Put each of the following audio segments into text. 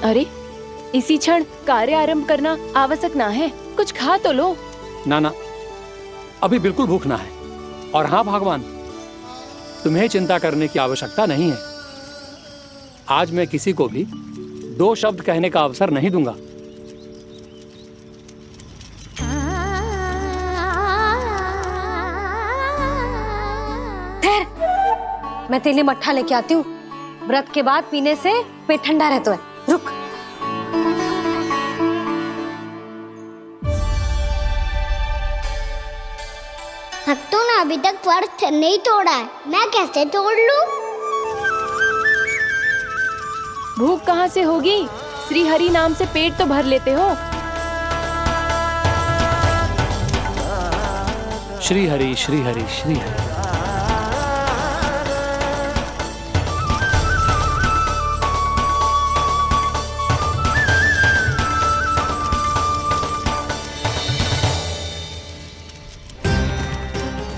अरे, इसी क्षण कार्य आरंभ करना आवश्यक ना है। कुछ खा तो लो। ना ना, अभी बिल्कुल भूख ना है। और हाँ भगवान, तुम्हें चिंता करने की आवश्यकता नहीं है। आज मैं किसी को भी 2 शब्द कहने का अवसर नहीं दूंगा। ठहर, मैं तेरे लिए मट्ठा लेके आती हूँ। व्रत के बाद पीने से पेट ठंडा रहता है। रुक। भक्तों ने अभी तक व्रत नहीं तोड़ा है, मैं कैसे तोड़ लूं? भूख कहाँ से होगी? श्री हरि नाम से पेट तो भर लेते हो। श्री हरि श्री हरि श्री हरि।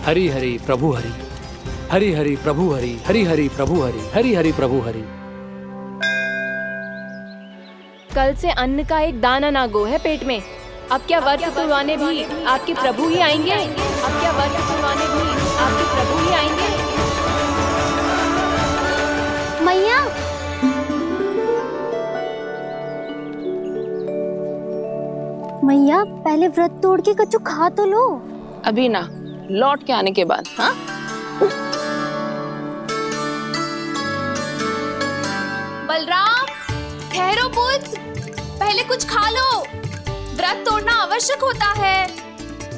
हरि हरि प्रभु हरि, हरि हरि प्रभु हरि, हरि हरि प्रभु हरि, हरि हरि प्रभु हरि। कल से अन्न का एक दाना ना गो है पेट में। अब क्या व्रत तुड़वाने भी आपके प्रभु ही आएंगे? अब क्या व्रत तुड़वाने भी आपके प्रभु ही आएंगे? मैया, मैया पहले व्रत तोड़ के कच्चू खा तो लो। अभी ना, लौट के आने के बाद। हाँ, बलराम, ठहरो पुत्र, पहले कुछ खा लो। व्रत तोड़ना आवश्यक होता है।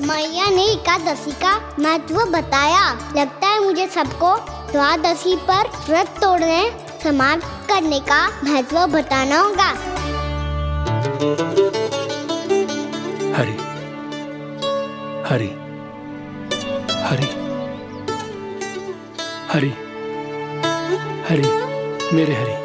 मैया ने एकादशी का महत्व बताया। लगता है मुझे सबको द्वादशी पर व्रत तोड़ने समाप्त करने का महत्व बताना होगा। हरि हरि हरि हरि हरि, मेरे हरि।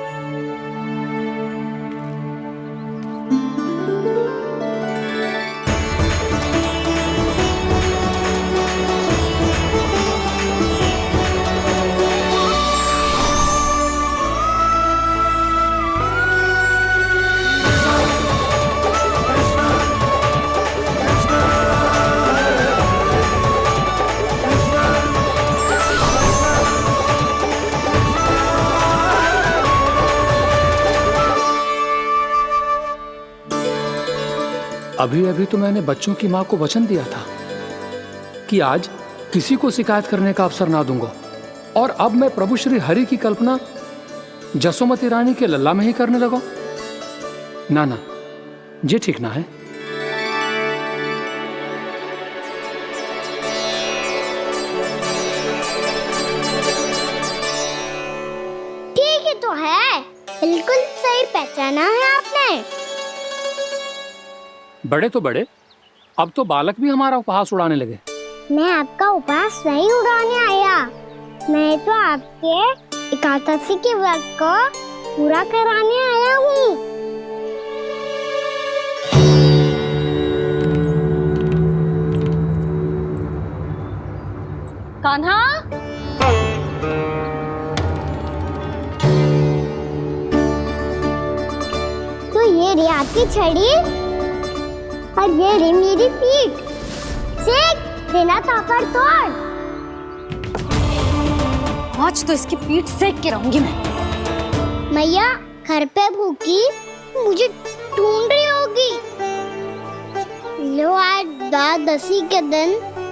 अभी अभी तो मैंने बच्चों की माँ को वचन दिया था कि आज किसी को शिकायत करने का अवसर ना दूंगा, और अब मैं प्रभु श्री हरि की कल्पना जसोमती रानी के लल्ला में ही करने लगा। ना ना, ये ठीक ना है। ठीक ही तो है, बिल्कुल सही पहचाना है आपने। बड़े तो बड़े, अब तो बालक भी हमारा उपहास उड़ाने लगे। मैं आपका उपहास नहीं उड़ाने आया, मैं तो आपके एकादशी के व्रत को पूरा कराने आया हूँ। कान्हा, तो ये रे आपकी छड़ी और ये रे मेरी पीठ। सेक बिना ताकत तोड़। आज तो इसकी पीठ सेक के रहूंगी मैं। मैया घर पे भूखी मुझे ढूंढ रही होगी। लो, आज द्वादशी के दिन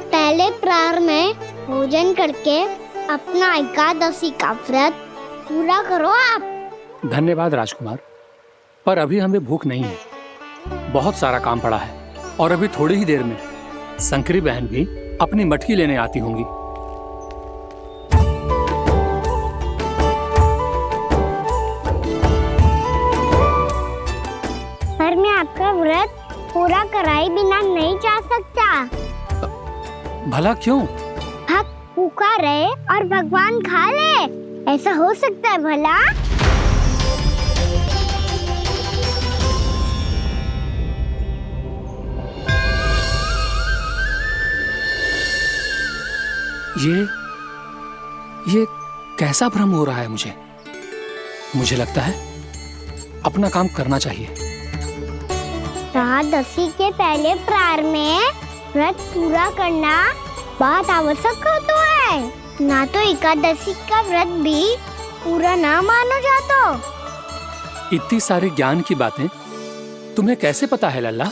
पहले प्रहर में भोजन करके अपना एकादशी का व्रत पूरा करो आप। धन्यवाद राजकुमार, पर अभी हमें भूख नहीं है। बहुत सारा काम पड़ा है, और अभी थोड़ी ही देर में शंकरी बहन भी अपनी मटकी लेने आती होंगी। पर मैं आपका व्रत पूरा कराए बिना नहीं जा सकता। भला क्यों? भक्त भूखा रहे और भगवान खा ले, ऐसा हो सकता है भला? ये कैसा भ्रम हो रहा है मुझे लगता है अपना काम करना चाहिए। एकादशी के पहले प्रार में व्रत पूरा करना बहुत आवश्यक होता है, ना तो एकादशी का व्रत भी पूरा ना मानो जातो। इतनी सारी ज्ञान की बातें तुम्हें कैसे पता है लल्ला?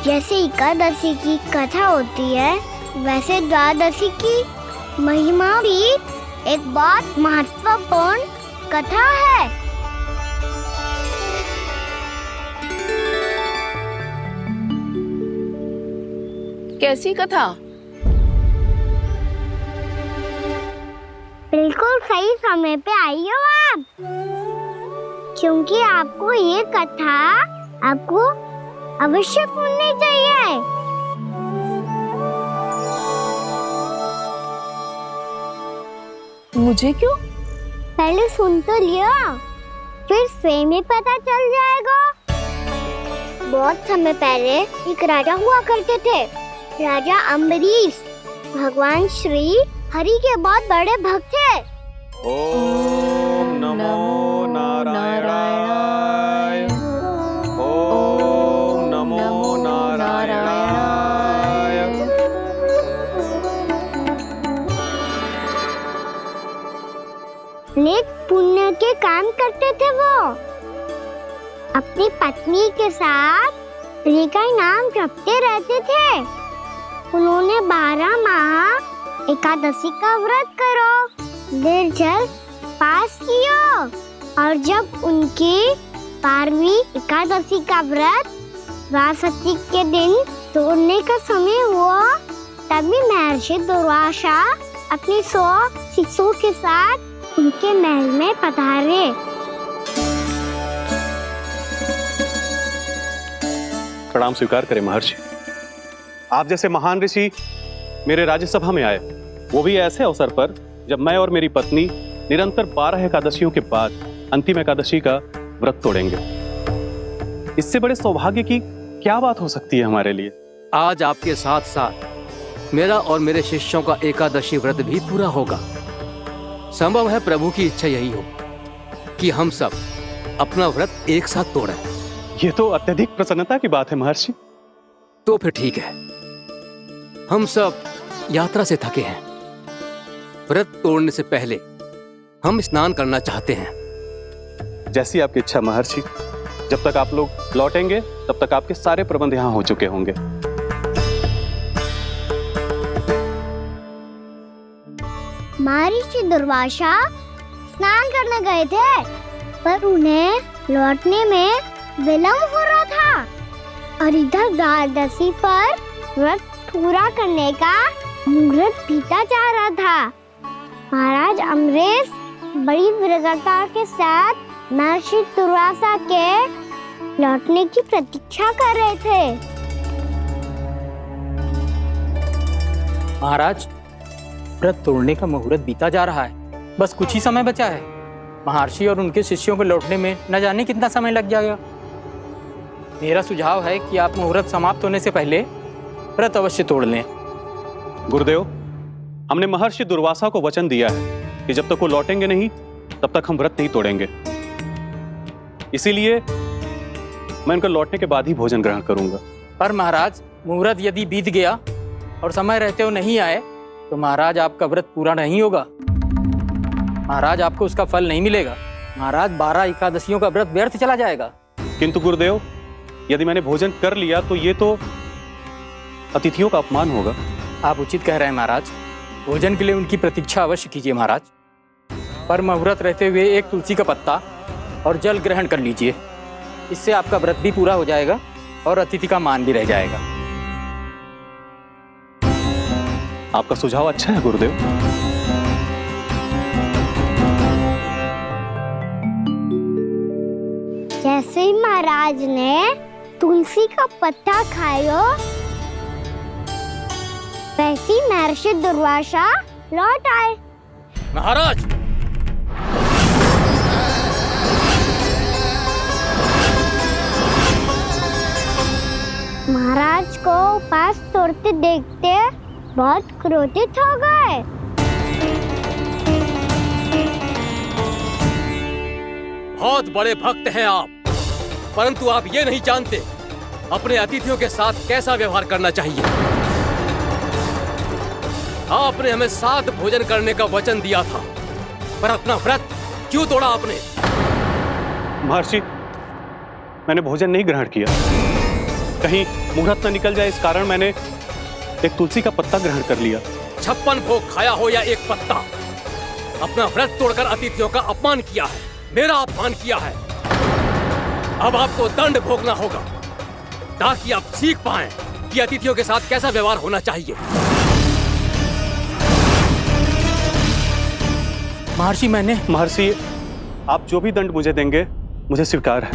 जैसे एकादशी की कथा होती है, वैसे द्वादशी की महिमा भी एक बहुत महत्वपूर्ण कथा है। कैसी कथा? बिल्कुल सही समय पे आई हो आप, क्योंकि आपको ये कथा आपको अवश्य सुननी चाहिए। मुझे क्यों? पहले सुन तो लियो, फिर स्वयं ही पता चल जाएगा। बहुत समय पहले एक राजा हुआ करते थे, राजा अम्बरीश। भगवान श्री हरि के बहुत बड़े भक्त थे। ओम नमो नारायणाय। ओम नमो नारायणाय। नेक पुण्य के काम करते थे वो। अपनी पत्नी के साथ हरि का नाम जपते रहते थे। उन्होंने 12 माह एकादशी का व्रत करो, निर्जल पास किया, और जब उनकी 12वीं एकादशी का व्रत द्वादशी के दिन तोड़ने का समय हुआ, तभी महर्षि दुर्वासा अपनी 100 शिष्यों के साथ उनके महल में पधारे। प्रणाम स्वीकार करें महर्षि। आप जैसे महान ऋषि मेरे राज्यसभा में आए, वो भी ऐसे अवसर पर जब मैं और मेरी पत्नी निरंतर 12 एकादशियों के बाद अंतिम एकादशी का व्रत तोड़ेंगे। इससे बड़े सौभाग्य की क्या बात हो सकती है हमारे लिए। आज आपके साथ साथ मेरा और मेरे शिष्यों का एकादशी व्रत भी पूरा होगा। संभव है प्रभु की इच्छा यही हो कि हम सब अपना व्रत एक साथ तोड़ें। ये तो अत्यधिक प्रसन्नता की बात है महर्षि। तो फिर ठीक है, हम सब यात्रा से थके हैं। व्रत तोड़ने से पहले हम स्नान करना चाहते हैं। जैसी आपकी इच्छा महर्षि। जब तक आप लोग लौटेंगे तब तक आपके सारे प्रबंध यहाँ हो चुके होंगे। महर्षि दुर्वासा स्नान करने गए थे, पर उन्हें लौटने में विलंब हो रहा था, और इधर द्वादशी पर व्रत पूरा करने का मुहूर्त बीता जा रहा था। महाराज अम्बरीश बड़ी विरक्ता के साथ महर्षि दुर्वासा के लौटने की प्रतीक्षा कर रहे थे। महाराज, व्रत तोड़ने का मुहूर्त बीता जा रहा है, बस कुछ ही समय बचा है। महर्षि और उनके शिष्यों को लौटने में न जाने कितना समय लग जाएगा। मेरा सुझाव है कि आप मुहूर्त समाप्त होने से पहले व्रत अवश्य तोड़ लें। गुरुदेव, हमने महर्षि दुर्वासा को वचन दिया है कि जब तक वो लौटेंगे नहीं तब तक हम व्रत नहीं तोड़ेंगे। इसीलिए मैं उनका लौटने के बाद ही भोजन ग्रहण करूंगा। पर महाराज, मुहूर्त यदि बीत गया और समय रहते हो नहीं आए तो महाराज आपका व्रत पूरा नहीं होगा। महाराज, आपको उसका फल नहीं मिलेगा। महाराज, 12 एकादशियों का व्रत व्यर्थ चला जाएगा। किंतु गुरुदेव, यदि मैंने भोजन कर लिया तो ये तो अतिथियों का अपमान होगा। आप उचित कह रहे हैं महाराज। भोजन के लिए उनकी प्रतीक्षा अवश्य कीजिए महाराज। पर मुहूर्त रहते हुए एक तुलसी का पत्ता और जल ग्रहण कर लीजिए। इससे आपका व्रत भी पूरा हो जाएगा और अतिथि का मान भी रह जाएगा। आपका सुझाव अच्छा है गुरुदेव। जैसे ही महाराज ने तुलसी का पत्ता खाया, वैसे ही महर्षि दुर्वासा लौट आए। महाराज, महाराज को उपास तोड़ते देखते बहुत क्रोधित हो गए। बहुत बड़े भक्त हैं आप, परंतु आप ये नहीं जानते अपने अतिथियों के साथ कैसा व्यवहार करना चाहिए। आपने हमें साथ भोजन करने का वचन दिया था, पर अपना व्रत क्यों तोड़ा आपने? महर्षि, मैंने भोजन नहीं ग्रहण किया। कहीं मुहूर्त न निकल जाए इस कारण मैंने एक तुलसी का पत्ता ग्रहण कर लिया। 56 भोग खाया हो या एक पत्ता, अपना व्रत तोड़कर अतिथियों का अपमान किया है, मेरा अपमान किया है। अब आपको दंड भोगना होगा ताकि आप सीख पाएं कि अतिथियों के साथ कैसा व्यवहार होना चाहिए। महर्षि, आप जो भी दंड मुझे देंगे मुझे स्वीकार है,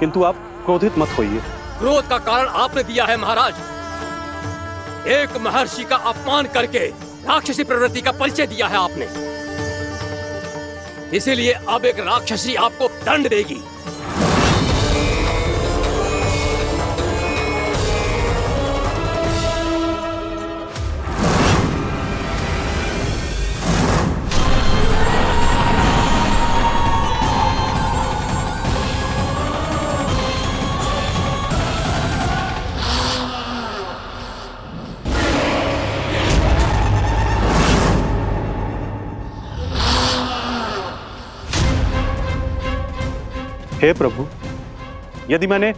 किंतु आप क्रोधित मत होइए। क्रोध का कारण आपने दिया है महाराज। एक महर्षि का अपमान करके राक्षसी प्रवृत्ति का परिचय दिया है आपने, इसीलिए अब एक राक्षसी आपको दंड देगी। हे प्रभु, यदि मैंने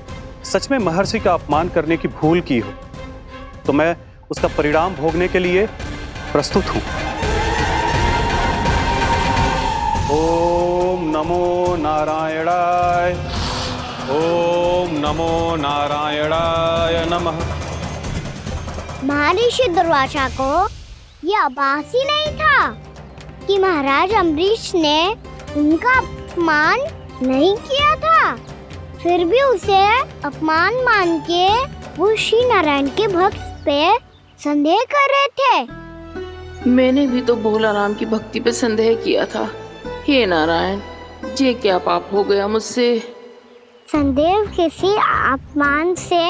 सच में महर्षि का अपमान करने की भूल की हो तो मैं उसका परिणाम भोगने के लिए प्रस्तुत हूं। ओम नमो नारायणाय, ओम नमो नारायणाय नमः। महर्षि दुर्वासा को यह आभास ही नहीं था कि महाराज अम्बरीश ने उनका अपमान नहीं किया था, फिर भी उसे अपमान मान के वो श्री नारायण के भक्त पे संदेह कर रहे थे। मैंने भी तो भोला राम की भक्ति पे संदेह किया था। हे नारायण, ये क्या पाप हो गया मुझसे? संदेह किसी अपमान से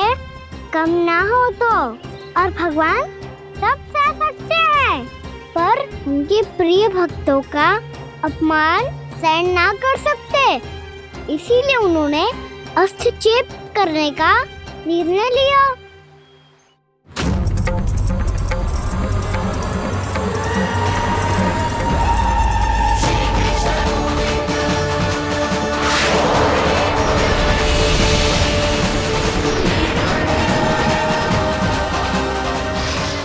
कम ना हो तो, और भगवान सब सह सकते हैं, पर उनके प्रिय भक्तों का अपमान सहन ना कर सकते, इसीलिए उन्होंने हस्तक्षेप करने का निर्णय लिया।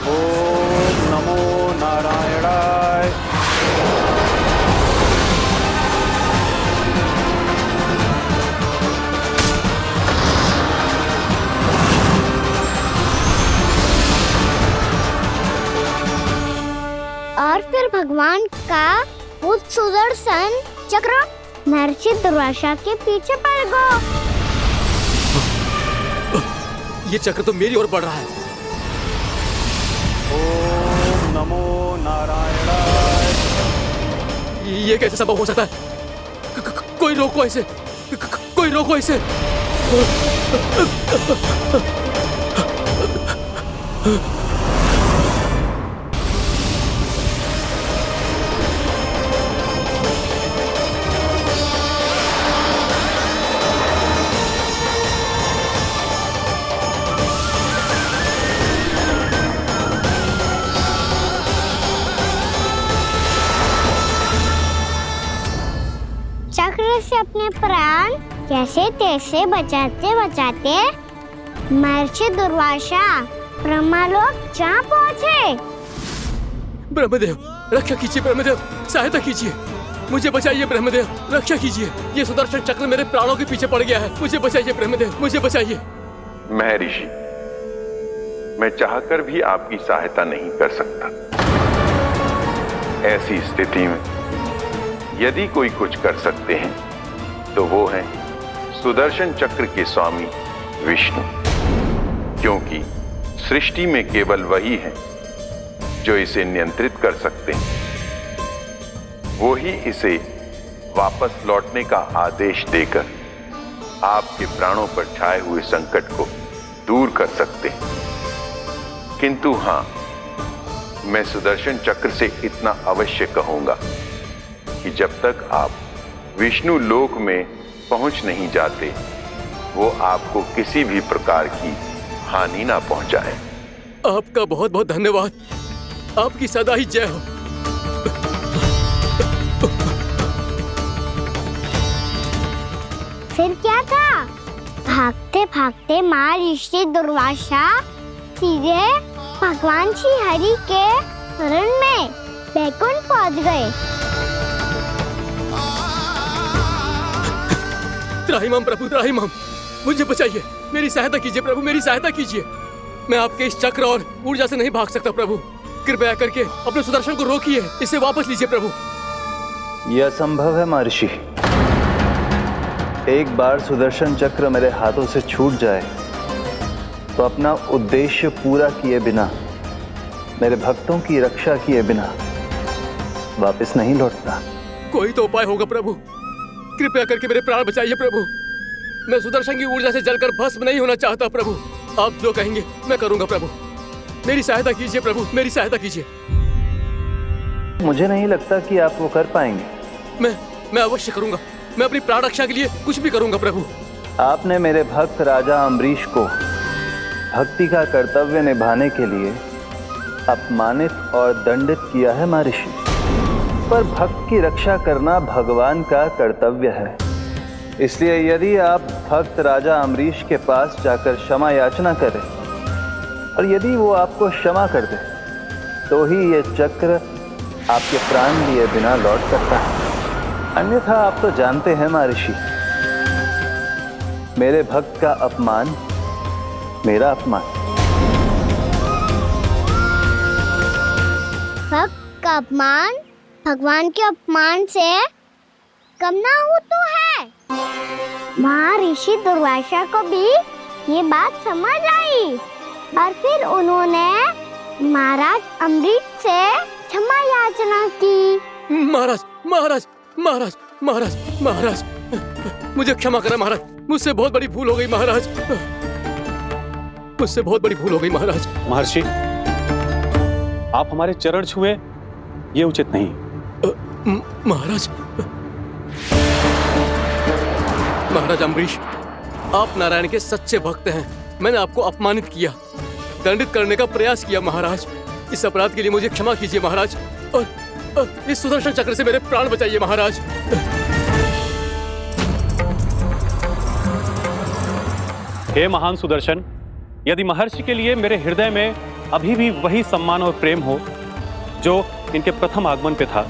ओम नमो नारायणाय। और फिर भगवान का वो सुदर्शन चक्र महर्षि दुर्वासा के पीछे पड़ गया। ये चक्र तो मेरी ओर बढ़ रहा है। ओम नमो नारायणाय। ये कैसे संभव हो सकता है? कोई रोको इसे, कोई रोको इसे। चक्र से अपने प्राण जैसे तैसे बचाते बचाते महर्षि दुर्वासा ब्रह्मलोक जा पहुँचे। ब्रह्मदेव, रक्षा कीजिए ब्रह्मदेव, सहायता कीजिए, मुझे बचाइए ब्रह्मदेव, रक्षा कीजिए। ये सुदर्शन चक्र मेरे प्राणों के पीछे पड़ गया है, मुझे बचाइए ब्रह्मदेव, मुझे बचाइए। महर्षि, मैं चाहकर भी आपकी सहायता नहीं कर सकता। ऐसी स्थिति में यदि कोई कुछ कर सकते हैं तो वो है सुदर्शन चक्र के स्वामी विष्णु, क्योंकि सृष्टि में केवल वही है जो इसे नियंत्रित कर सकते हैं। वो ही इसे वापस लौटने का आदेश देकर आपके प्राणों पर छाए हुए संकट को दूर कर सकते, किंतु हां, मैं सुदर्शन चक्र से इतना अवश्य कहूंगा कि जब तक आप विष्णु लोक में पहुंच नहीं जाते, वो आपको किसी भी प्रकार की हानि ना पहुंचाए। आपका बहुत बहुत धन्यवाद। आपकी सदा ही जय हो। फिर क्या था? भागते भागते महर्षि दुर्वासा सीधे भगवान श्री हरि के शरण में बैकुंठ पहुंच गए। त्राहिमाम प्रभु, त्राहिमाम, मुझे बचाइए, मेरी सहायता कीजिए प्रभु, मेरी सहायता कीजिए। मैं आपके इस चक्र और ऊर्जा से नहीं भाग सकता प्रभु। कृपया करके अपने सुदर्शन को रोकिए, इसे वापस लीजिए प्रभु। यह असंभव है महर्षि। एक बार सुदर्शन चक्र मेरे हाथों से छूट जाए तो अपना उद्देश्य पूरा किए बिना, मेरे भक्तों की रक्षा किए बिना वापस नहीं लौटता। कोई तो उपाय होगा प्रभु, कृपया करके मेरे प्राण बचाइए प्रभु। मैं सुदर्शन की ऊर्जा से जलकर भस्म नहीं होना चाहता प्रभु। आप जो कहेंगे मैं करूंगा प्रभु। मेरी सहायता कीजिए प्रभु, मेरी सहायता कीजिए। मुझे नहीं लगता कि आप वो कर पाएंगे। मैं अवश्य करूंगा। मैं अपनी प्राण रक्षा के लिए कुछ भी करूंगा प्रभु। आपने मेरे भक्त राजा अम्बरीश को भक्ति का कर्तव्य निभाने के लिए अपमानित और दंडित किया है महर्षि, पर भक्त की रक्षा करना भगवान का कर्तव्य है। इसलिए यदि आप भक्त राजा अम्बरीश के पास जाकर क्षमा याचना करें और यदि वो आपको क्षमा कर दे, तो ही ये चक्र आपके प्राण लिए बिना लौट सकता है। अन्यथा आप तो जानते हैं महर्षि, मेरे भक्त का अपमान मेरा अपमान। भक्त का अपमान भगवान के अपमान से कम ना हो तो है। महर्षि दुर्वासा को भी ये बात समझ आई और फिर उन्होंने महाराज अम्बरीश से क्षमा याचना की। महाराज महाराज महाराज महाराज महाराज, मुझे क्षमा करें महाराज, मुझसे बहुत बड़ी भूल हो गई महाराज, मुझसे बहुत बड़ी भूल हो गई महाराज। महर्षि, आप हमारे चरण छुए ये उचित नहीं। महाराज, महाराज अम्बरीश, आप नारायण के सच्चे भक्त हैं। मैंने आपको अपमानित किया, दंडित करने का प्रयास किया महाराज। इस अपराध के लिए मुझे क्षमा कीजिए महाराज, और इस सुदर्शन चक्र से मेरे प्राण बचाइए महाराज। हे महान सुदर्शन, यदि महर्षि के लिए मेरे हृदय में अभी भी वही सम्मान और प्रेम हो जो इनके प्रथम आगमन पे था,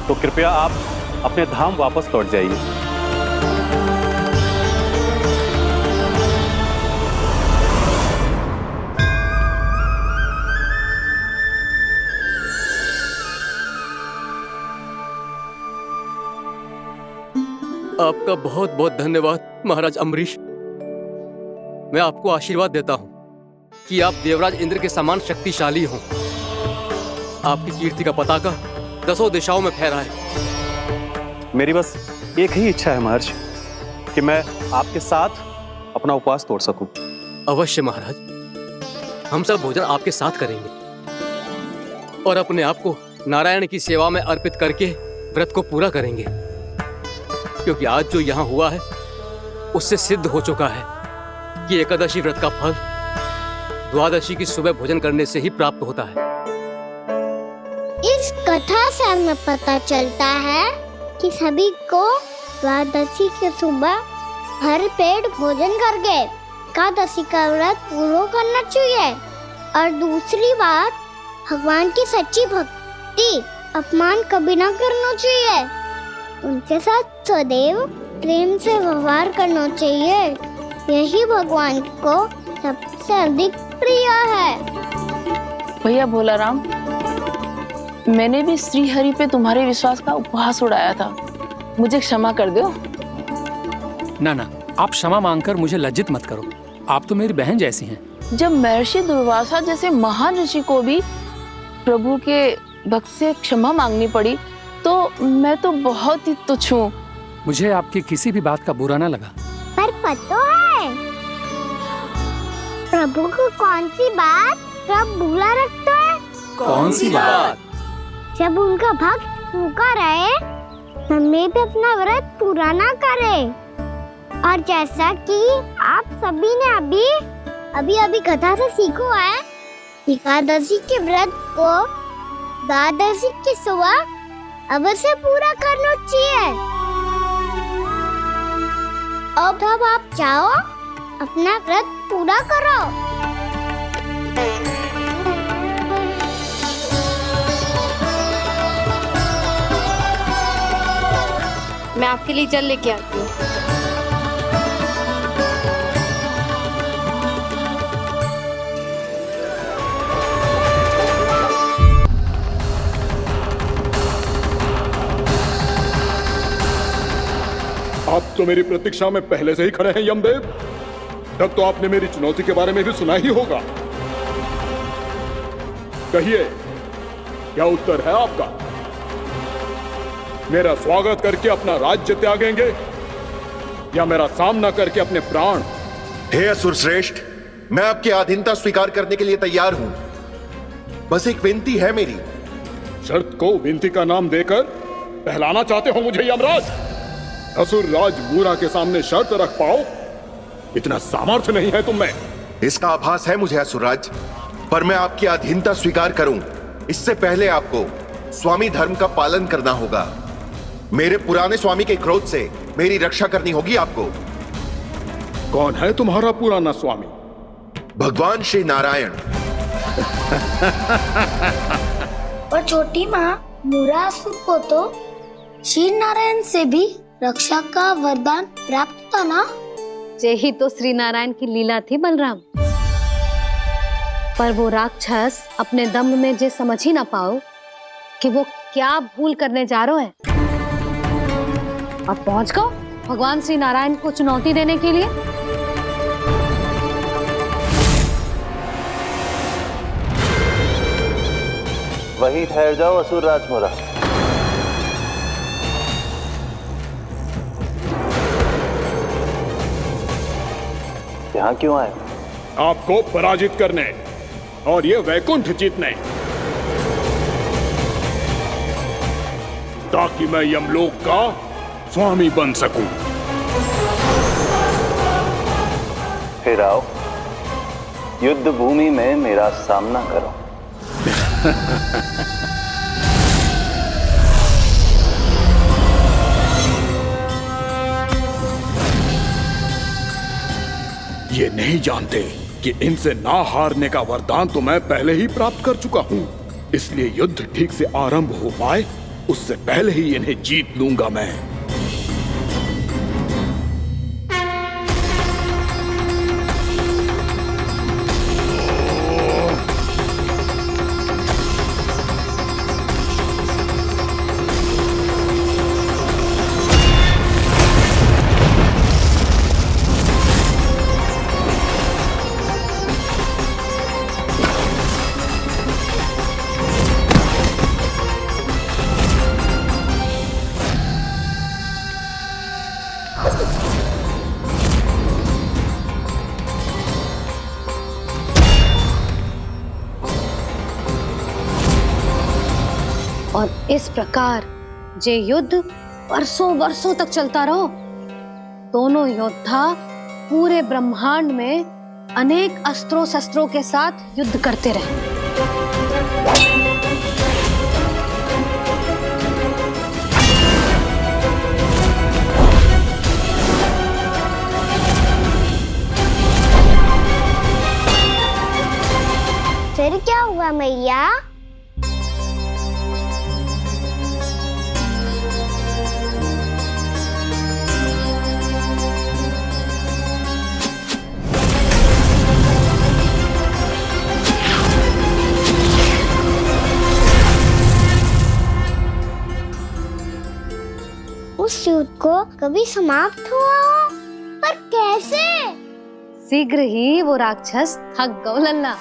तो कृपया आप अपने धाम वापस लौट जाइए। आपका बहुत बहुत धन्यवाद महाराज अम्बरीश। मैं आपको आशीर्वाद देता हूं कि आप देवराज इंद्र के समान शक्तिशाली हों। आपकी कीर्ति का पताका दसों दिशाओं में फहराए। मेरी बस एक ही इच्छा है महर्षि, कि मैं आपके साथ अपना उपवास तोड़ सकूं। अवश्य महाराज, हम सब भोजन आपके साथ करेंगे और अपने आप को नारायण की सेवा में अर्पित करके व्रत को पूरा करेंगे, क्योंकि आज जो यहाँ हुआ है उससे सिद्ध हो चुका है कि एकादशी व्रत का फल द्वादशी की सुबह भोजन करने से ही प्राप्त होता है। इस कथा से हमें पता चलता है कि सभी को द्वादशी के सुबह भर पेट भोजन करके एकादशी का व्रत पूरा करना चाहिए। और दूसरी बात, भगवान की सच्ची भक्ति अपमान कभी ना करना चाहिए। उनके साथ सदैव प्रेम से व्यवहार करना चाहिए। यही भगवान को सबसे अधिक प्रिय है। भैया भोलाराम, मैंने भी श्री हरि पे तुम्हारे विश्वास का उपहास उड़ाया था, मुझे क्षमा कर दो। ना ना, आप क्षमा मांगकर मुझे लज्जित मत करो। आप तो मेरी बहन जैसी हैं। जब महर्षि दुर्वासा जैसे महान ऋषि को भी प्रभु के भक्त से क्षमा मांगनी पड़ी, तो मैं तो बहुत ही तुच्छ हूँ। मुझे आपकी किसी भी बात का बुरा ना लगा। पर पता है, प्रभु को कौन सी बात सब भूला रखता है? कौन सी बात? जब उनका भक्त भूखा रहे, हमें भी अपना व्रत पूरा ना करे। और जैसा कि आप सभी ने अभी कथा से सीखो है, एकादशी के व्रत को द्वादशी की सुबह अवश्य पूरा करना चाहिए। अब आप जाओ, अपना व्रत पूरा करो। मैं आपके लिए जल लेके आती हूँ। आप तो मेरी प्रतीक्षा में पहले से ही खड़े हैं यमदेव। तब तो आपने मेरी चुनौती के बारे में भी सुना ही होगा। कहिए, क्या उत्तर है आपका? मेरा स्वागत करके अपना राज्य त्यागेंगे या मेरा सामना करके अपने प्राण? हे असुर श्रेष्ठ, मैं आपकी अधीनता स्वीकार करने के लिए तैयार हूं। बस एक विनती है मेरी। शर्त को विनती का नाम देकर पहलाना चाहते हो मुझे यमराज? असुर राज मूरा के सामने शर्त रख पाओ, इतना सामर्थ्य नहीं है तुम में। इसका आभास है मुझे असुरराज, पर मैं आपकी अधीनता स्वीकार करूं इससे पहले आपको स्वामी धर्म का पालन करना होगा। मेरे पुराने स्वामी के क्रोध से मेरी रक्षा करनी होगी आपको। कौन है तुम्हारा पुराना स्वामी? भगवान श्री नारायण। और छोटी माँ मूरासुर को तो श्री नारायण से भी रक्षा का वरदान प्राप्त था ना? यही तो श्री नारायण की लीला थी बलराम। पर वो राक्षस अपने दम में जे समझ ही ना पाओ कि वो क्या भूल करने जा रहे हैं, और पहुंच गो भगवान श्री नारायण को चुनौती देने के लिए। वहीं ठहर जाओ असुर राजमोरा। यहाँ क्यों आए? आपको पराजित करने और ये वैकुंठ जीतने, ताकि मैं यमलोक का स्वामी बन सकूं। फिर आओ, युद्ध भूमि में मेरा सामना करो। ये नहीं जानते कि इनसे ना हारने का वरदान तो मैं पहले ही प्राप्त कर चुका हूं। इसलिए युद्ध ठीक से आरंभ हो पाए उससे पहले ही इन्हें जीत लूंगा मैं। और इस प्रकार जे युद्ध वर्षों वर्षों तक चलता रहो। दोनों योद्धा पूरे ब्रह्मांड में अनेक अस्त्रों शस्त्रों के साथ युद्ध करते रहे। फिर क्या हुआ मैया? उस युद्ध को कभी समाप्त हुआ हो, पर कैसे? शीघ्र ही वो राक्षस थक गौ लल्ला।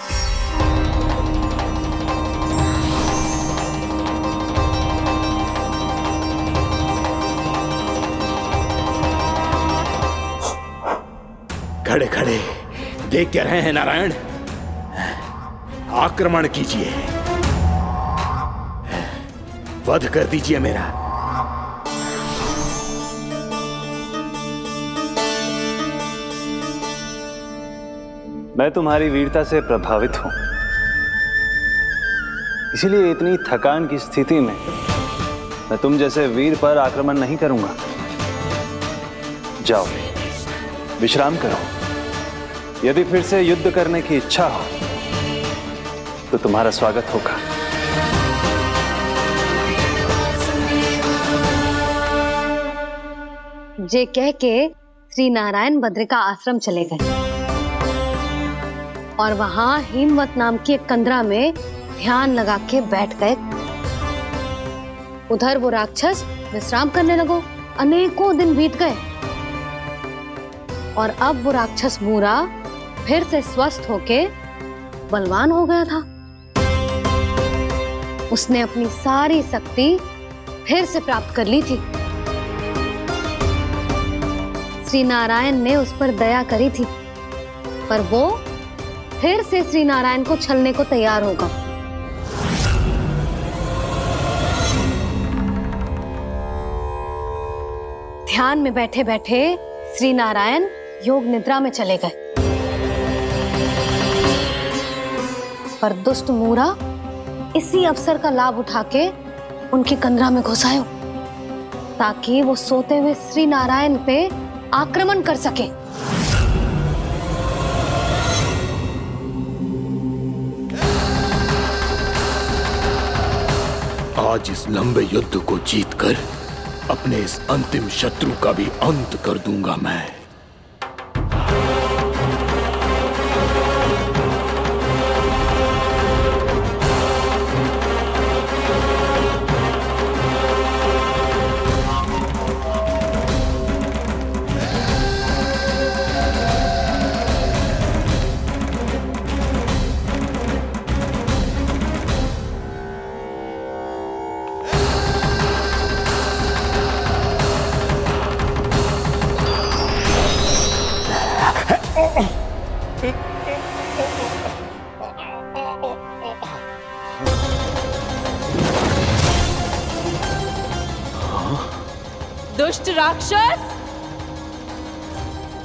खड़े खड़े देखते रहे हैं नारायण, आक्रमण कीजिए, वध कर दीजिए मेरा। मैं तुम्हारी वीरता से प्रभावित हूं, इसीलिए इतनी थकान की स्थिति में मैं तुम जैसे वीर पर आक्रमण नहीं करूंगा। जाओ, विश्राम करो। यदि फिर से युद्ध करने की इच्छा हो तो तुम्हारा स्वागत होगा। जे कह के श्री नारायण बद्रिका आश्रम चले गए और वहां हिमवत नाम की एक कंदरा में ध्यान लगा के बैठ गए। उधर वो राक्षस विश्राम करने लगो। अनेकों दिन बीत गए और अब वो राक्षस मूरा फिर से स्वस्थ होके बलवान हो गया था। उसने अपनी सारी शक्ति फिर से प्राप्त कर ली थी। श्री नारायण ने उस पर दया करी थी, पर वो फिर से श्री नारायण को छलने को तैयार होगा। ध्यान में बैठे बैठे श्री नारायण योग निद्रा में चले गए, पर दुष्ट मूरा इसी अवसर का लाभ उठा के उनकी कंदरा में घुस आयो ताकि वो सोते हुए श्री नारायण पे आक्रमण कर सके। आज इस लंबे युद्ध को जीतकर अपने इस अंतिम शत्रु का भी अंत कर दूंगा मैं। दुष्ट राक्षस,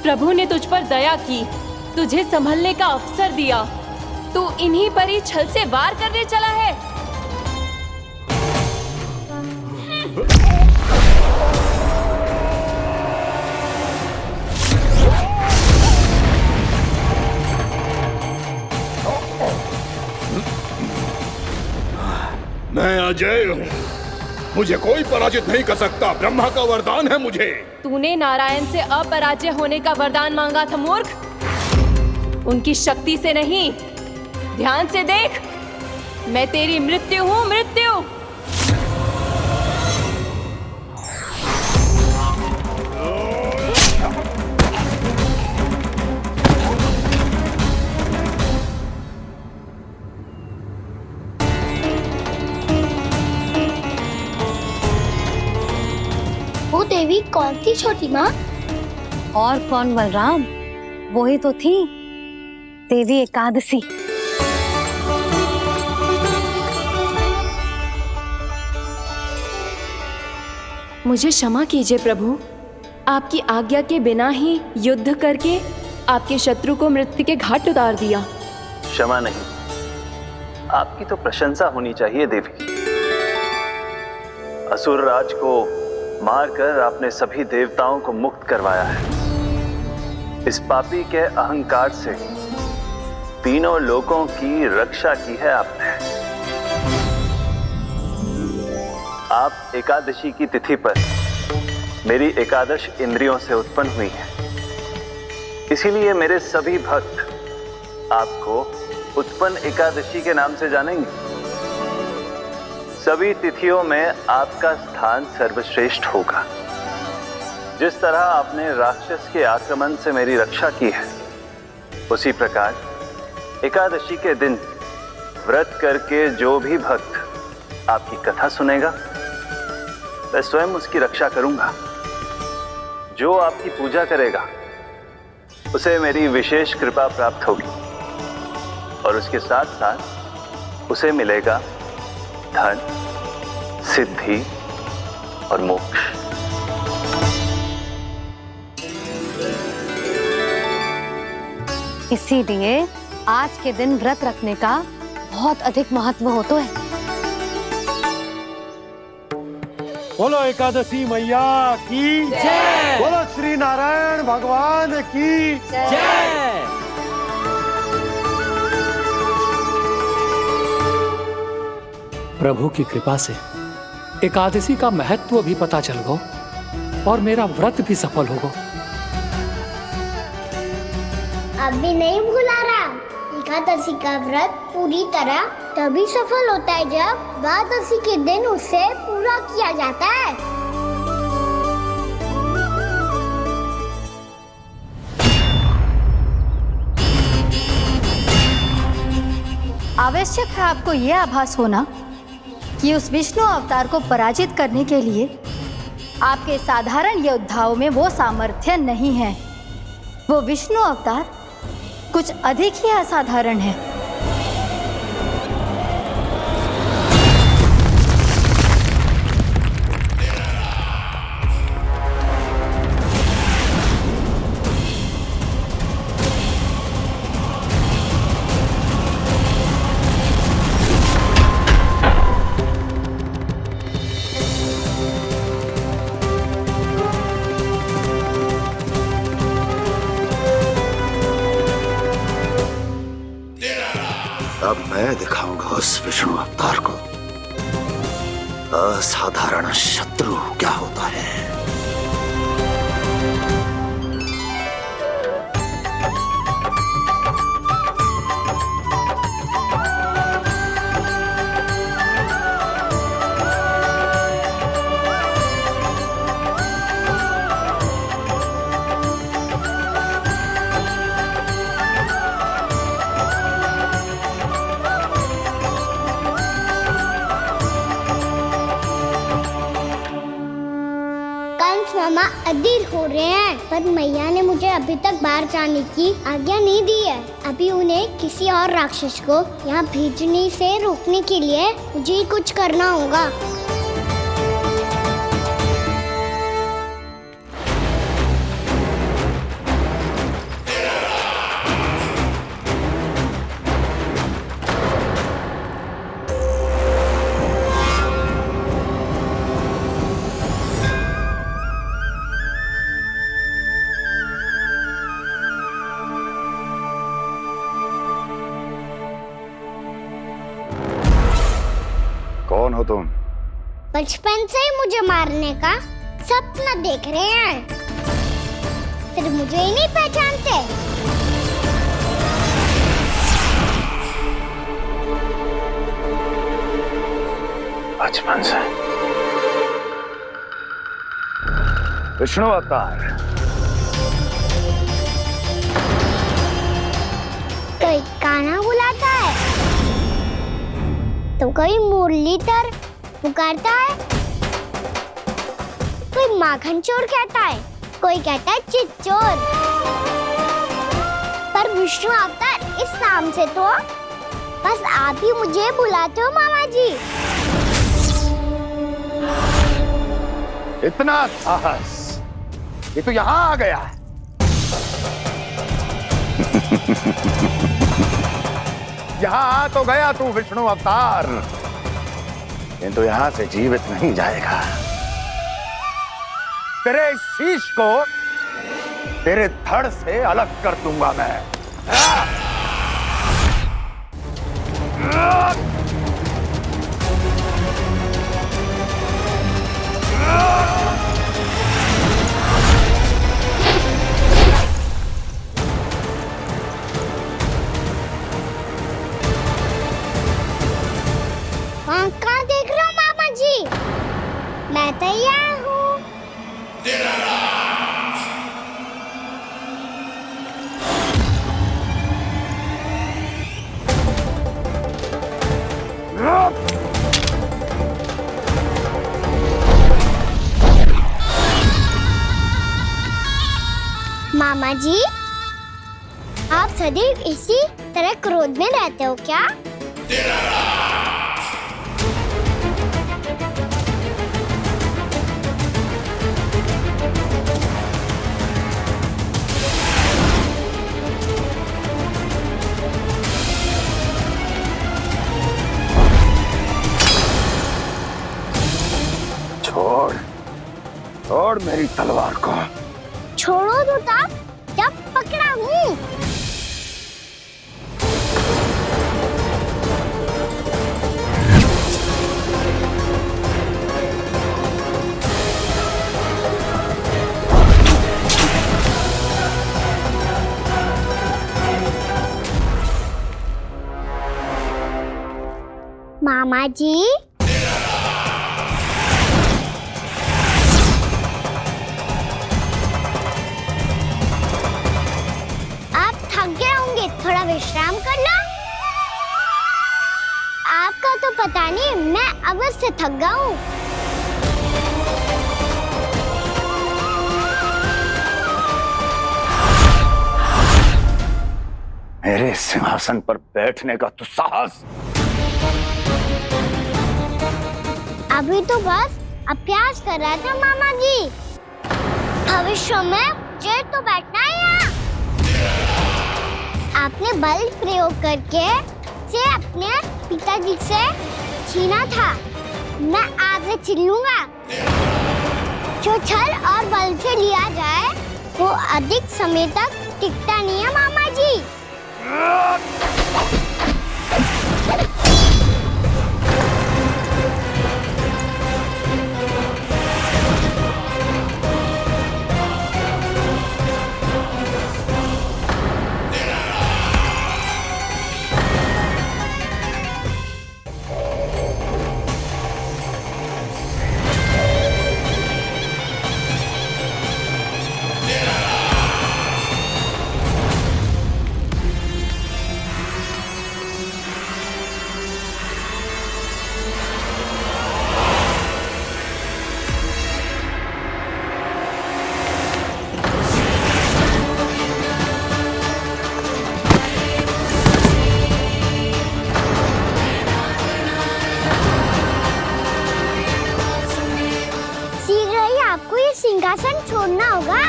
प्रभु ने तुझ पर दया की, तुझे संभलने का अवसर दिया। तू इन्हीं पर ही छल से वार करने चला है। मैं अजय हूँ, मुझे कोई पराजित नहीं कर सकता। ब्रह्मा का वरदान है मुझे। तूने नारायण से अपराजय होने का वरदान मांगा था मूर्ख। उनकी शक्ति से नहीं, ध्यान से देख, मैं तेरी मृत्यु हूँ, मृत्यु। देवी कौन थी छोटी माँ? और कौन बलराम, वो ही तो थी देवी एकादशी। मुझे क्षमा कीजिए प्रभु, आपकी आज्ञा के बिना ही युद्ध करके आपके शत्रु को मृत्यु के घाट उतार दिया। क्षमा नहीं, आपकी तो प्रशंसा होनी चाहिए देवी। असुर राज को मारकर आपने सभी देवताओं को मुक्त करवाया है। इस पापी के अहंकार से तीनों लोकों की रक्षा की है आपने। आप एकादशी की तिथि पर मेरी एकादश इंद्रियों से उत्पन्न हुई हैं। इसीलिए मेरे सभी भक्त आपको उत्पन्न एकादशी के नाम से जानेंगे। सभी तिथियों में आपका स्थान सर्वश्रेष्ठ होगा। जिस तरह आपने राक्षस के आक्रमण से मेरी रक्षा की है, उसी प्रकार एकादशी के दिन व्रत करके जो भी भक्त आपकी कथा सुनेगा, मैं स्वयं उसकी रक्षा करूंगा। जो आपकी पूजा करेगा, उसे मेरी विशेष कृपा प्राप्त होगी और उसके साथ साथ उसे मिलेगा धन, सिद्धि और मोक्ष। इसीलिए आज के दिन व्रत रखने का बहुत अधिक महत्व होता है। बोलो एकादशी मैया की जय। बोलो श्री नारायण भगवान की जय। प्रभु की कृपा से एकादशी का महत्व भी पता चल गो और मेरा व्रत भी सफल होगा। अभी नहीं भूला रहा, एकादशी का व्रत पूरी तरह तभी सफल होता है जब द्वादशी के दिन उसे पूरा किया जाता है। आवश्यक है आपको यह आभास होना कि उस विष्णु अवतार को पराजित करने के लिए आपके साधारण योद्धाओं में वो सामर्थ्य नहीं है। वो विष्णु अवतार कुछ अधिक ही असाधारण है। अब मैं दिखाऊंगा उस विष्णु अवतार को असाधारण शत्रु क्या होता है। मामा अधीर हो रहे हैं, पर मैया ने मुझे अभी तक बाहर जाने की आज्ञा नहीं दी है। अभी उन्हें किसी और राक्षस को यहाँ भेजने से रोकने के लिए मुझे कुछ करना होगा। कौन हो तुम? बचपन से ही मुझे मारने का सपना देख रहे हैं, फिर मुझे ही नहीं पहचानते। बचपन से विष्णु अवतार। कोई गाना बुलाता है तो कोई मुरलीधर पुकारता है, कोई माखन चोर कहता है, कोई कहता है चिच्चोर। पर विष्णु अवतार इस नाम से तो बस आप ही मुझे बुलाते हो मामा जी। इतना साहस, ये तो यहाँ आ गया है। यहाँ आ तो गया तू विष्णु अवतार, किंतु यहाँ से जीवित नहीं जाएगा। तेरे शीश को तेरे धड़ से अलग कर दूंगा मैं। कहाँ देख रहे हो मामा जी? मैं तैयार हूँ। मामा जी, सदैव इसी तरह क्रोध में रहते हो क्या? छोड़ मेरी तलवार को। छोड़ो तो तब जब पकड़ा हूँ। मामा जी, थोड़ा विश्राम कर लो। आपका तो पता नहीं, मैं अवश्य थक गया हूँ। मेरे सिंहासन पर बैठने का तो साहस। अभी तो बस अभ्यास कर रहा था मामा जी। भविष्य में मुझे तो बैठना है यहाँ। आपने बल प्रयोग करके से अपने पिताजी से छीना था। मैं आज से छीन लूंगा। जो छल और बल से लिया जाए वो अधिक समय तक टिकता नहीं है मामा जी। सिंहासन छोड़ना होगा।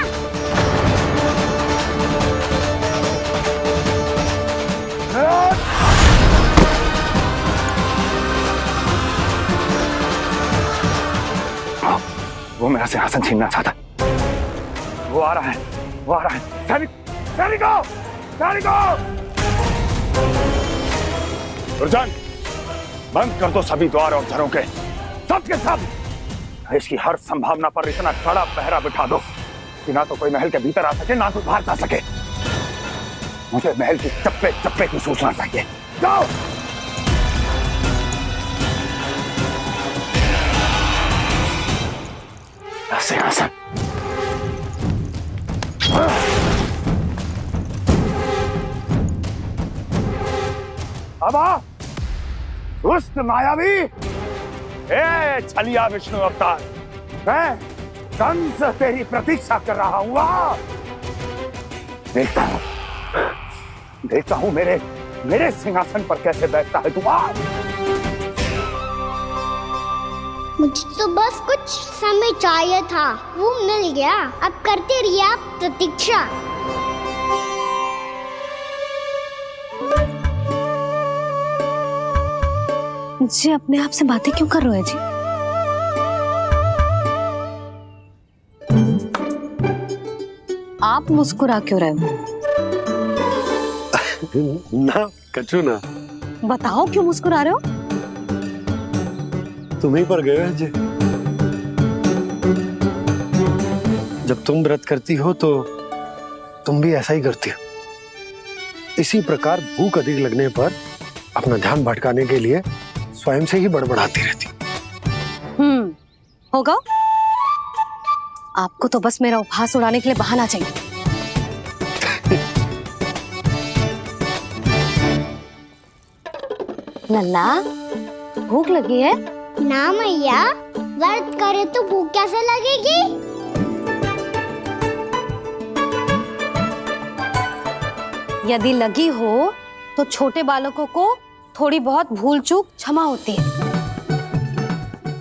वो मेरा सिंहासन छीनना चाहता। वो आ रहा है, वो आ रहा है। सैनिकों, दुर्जन, बंद कर दो सभी द्वार और घरों के, सब के सब। इसकी हर संभावना पर इतना कड़ा पहरा बिठा दो कि ना तो कोई महल के भीतर आ सके, ना कोई बाहर जा सके। मुझे महल की चप्पे चप्पे की सूचना चाहिए। जाओ। सिंहासन। अब आ, दुष्ट मायावी, ए छलिया विष्णु अवतार, मैं कंस तेरी प्रतीक्षा कर रहा हूँ। देखता हूँ मेरे सिंहासन पर कैसे बैठता है तू। मुझे तो बस कुछ समय चाहिए था, वो मिल गया। अब करते रहिए आप प्रतीक्षा। जी अपने आप से बातें क्यों कर रहे हो जी? आप मुस्कुरा क्यों रहे हो? ना कचू ना। बताओ क्यों मुस्कुरा रहे हो? तुम ही पर गए हैं जी। जब तुम व्रत करती हो तो तुम भी ऐसा ही करती हो। इसी प्रकार भूख अधिक लगने पर अपना ध्यान भटकाने के लिए स्वयं से ही बड़बड़ाती रहती। होगा। आपको तो बस मेरा उपहास उड़ाने के लिए बहाना चाहिए। नन्ना, भूख लगी है? ना मैया, व्रत करे तो भूख कैसे लगेगी? यदि लगी हो तो छोटे बालकों को थोड़ी बहुत भूल चूक क्षमा होती है।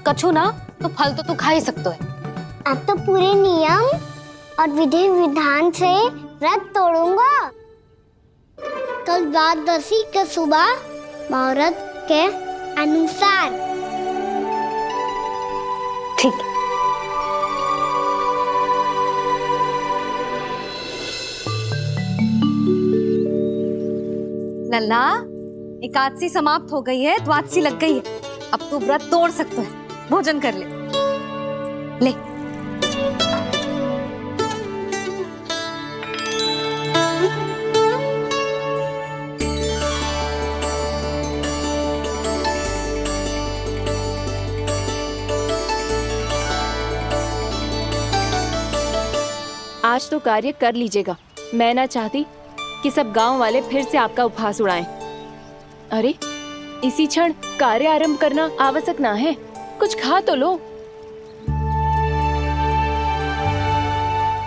कछु ना तो फल तो तू खा ही सकते है। अब तो पूरे नियम और विधि विधान से व्रत तोड़ूंगा। कल द्वादशी के सुबह मुहूर्त के अनुसार। ठीक। लल्ला, एकादशी समाप्त हो गई है, द्वादशी लग गई है। अब तू व्रत तोड़ सकते है। भोजन कर ले। ले। आज तो कार्य कर लीजिएगा। मैं ना चाहती कि सब गांव वाले फिर से आपका उपहास उड़ाएं। अरे, इसी क्षण कार्य आरंभ करना आवश्यक ना है। कुछ खा तो लो।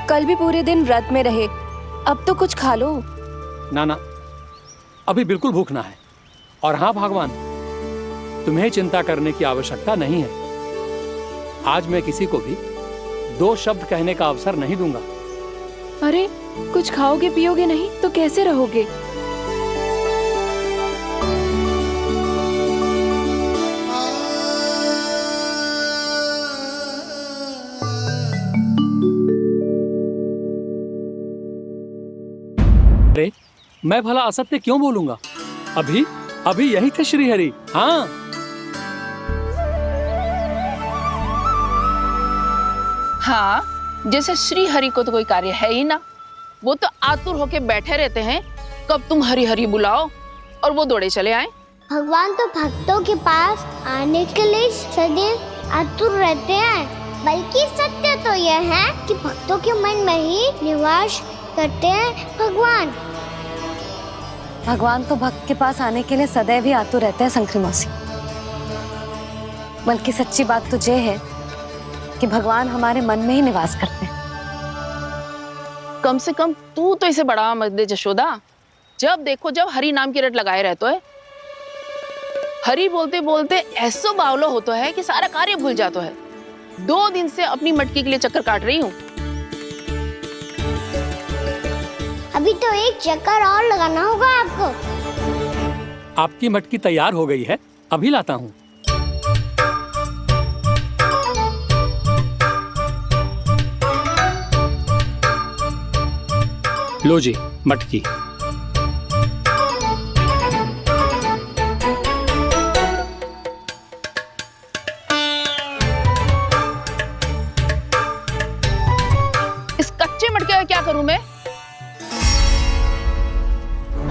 कल भी पूरे दिन व्रत में रहे, अब तो कुछ खा लो। ना, अभी बिल्कुल भूख ना है। और हाँ भगवान, तुम्हें चिंता करने की आवश्यकता नहीं है। आज मैं किसी को भी 2 शब्द कहने का अवसर नहीं दूंगा। अरे, कुछ खाओगे पियोगे नहीं तो कैसे रहोगे? अरे, मैं भला असत्य क्यों बोलूंगा? अभी यही थे श्रीहरि। हाँ, हाँ, जैसे श्री हरि को तो कोई कार्य है ही ना। वो तो आतुर होके बैठे रहते हैं, कब तुम हरि हरि बुलाओ और वो दौड़े चले आए। भगवान तो भक्तों के पास आने के लिए सदैव आतुर रहते हैं। बल्कि सत्य तो यह है कि भक्तों के मन में ही निवास करते हैं भगवान। भगवान तो भक्त के पास आने के लिए सदैव ही आतुर रहते हैं शंकरी मौसी। बल्कि सच्ची बात तो ये है कि भगवान हमारे मन में ही निवास करते हैं। कम से कम तू तो इसे बढ़ावा मत दे जशोदा। जब देखो जब हरि नाम की रट लगाए रहते है। हरि बोलते बोलते ऐसो बावलो होता है कि सारा कार्य भूल जाता है। 2 दिन से अपनी मटकी के लिए चक्कर काट रही हूँ। अभी तो एक चक्कर और लगाना होगा आपको। आपकी मटकी तैयार हो गई है, अभी लाता हूँ। लो जी मटकी। इस कच्चे मटके का क्या करूं मैं?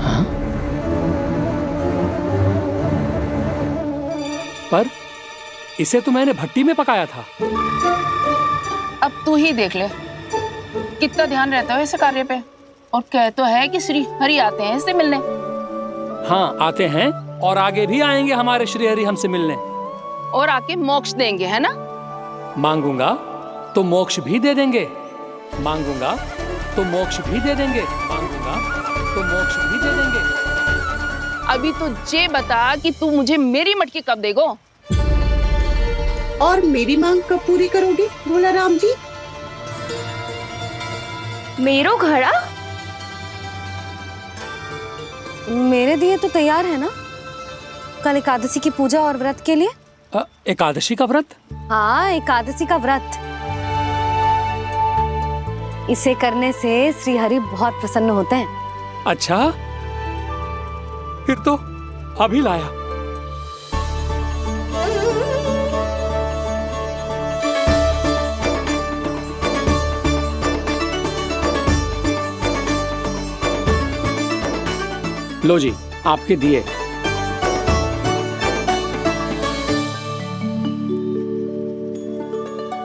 हाँ? पर इसे तो मैंने भट्टी में पकाया था। अब तू ही देख ले कितना ध्यान रहता है इस कार्य पे। और कह तो है कि श्री हरि आते हैं इससे मिलने। हाँ, आते हैं और आगे भी आएंगे हमारे श्री हरि हमसे मिलने। और आके मोक्ष देंगे, है ना? मांगूंगा तो मोक्ष भी दे देंगे। मांगूंगा तो मोक्ष भी दे देंगे। मांगूंगा तो मोक्ष भी दे देंगे। अभी तो ये बता कि तू मुझे मेरी मटकी कब देगो? और मेरी मांग कब पूरी करोगे भोला राम जी? मेरो घड़ा मेरे दिए तो तैयार है ना? कल एकादशी की पूजा और व्रत के लिए। एकादशी का व्रत? हाँ, एकादशी का व्रत। इसे करने से श्री हरि बहुत प्रसन्न होते हैं। अच्छा, फिर तो अभी लाया। लो जी, आपके दिए।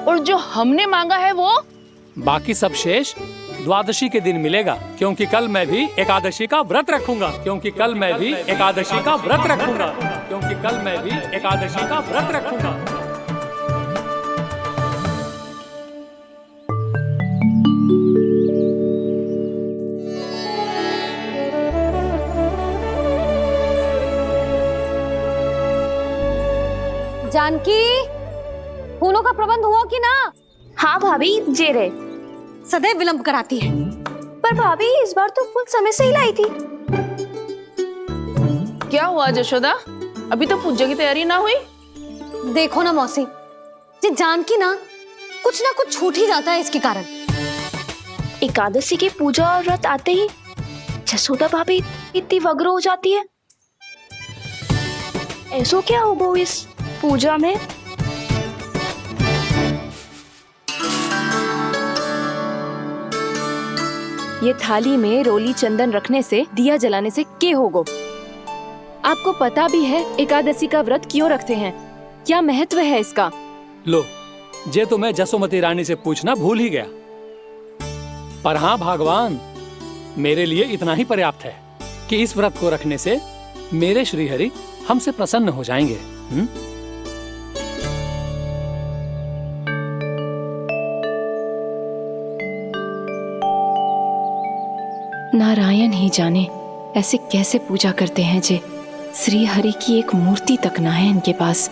और जो हमने मांगा है वो? बाकी सब शेष द्वादशी के दिन मिलेगा, क्योंकि कल मैं भी एकादशी का व्रत रखूंगा। क्योंकि कल मैं भी एकादशी का व्रत रखूंगा। क्योंकि कल मैं भी एकादशी का व्रत रखूंगा। जानकी, फूलों का प्रबंध हुआ कि ना? हाँ भाभी, जे रहे। सदैव विलंब कराती है। पर भाभी इस बार तो फूल समय से ही लाई थी। क्या हुआ जशोदा, अभी तो पूजा की तैयारी ना हुई? देखो ना मौसी, ये जानकी ना कुछ छूट ही जाता है इसके कारण। एकादशी की पूजा और व्रत आते ही जसोदा भाभी इतनी वग्र हो जाती है। ऐसो क्या होगा इस पूजा में? ये थाली में रोली चंदन रखने से, दिया जलाने से के होगो? आपको पता भी है एकादशी का व्रत क्यों रखते हैं, क्या महत्व है इसका? लो, जे तो मैं जसोमती रानी से पूछना भूल ही गया। पर हाँ भगवान, मेरे लिए इतना ही पर्याप्त है कि इस व्रत को रखने से मेरे श्रीहरि हमसे प्रसन्न हो जाएंगे। नारायण ही जाने ऐसे कैसे पूजा करते हैं जे श्री हरि की एक मूर्ति तक ना है इनके पास।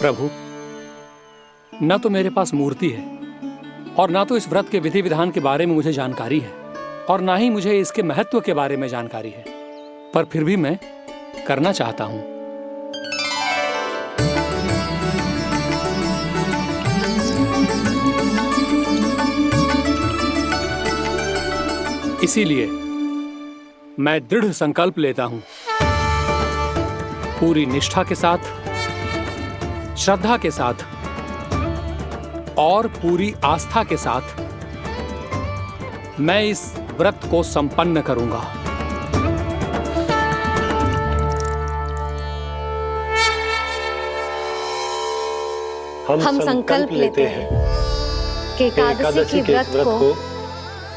प्रभु, न तो मेरे पास मूर्ति है और ना तो इस व्रत के विधि विधान के बारे में मुझे जानकारी है और ना ही मुझे इसके महत्व के बारे में जानकारी है, पर फिर भी मैं करना चाहता हूं। इसीलिए मैं दृढ़ संकल्प लेता हूं, पूरी निष्ठा के साथ, श्रद्धा के साथ और पूरी आस्था के साथ मैं इस व्रत को संपन्न करूंगा। हम संकल्प लेते हैं कि एकादशी के व्रत को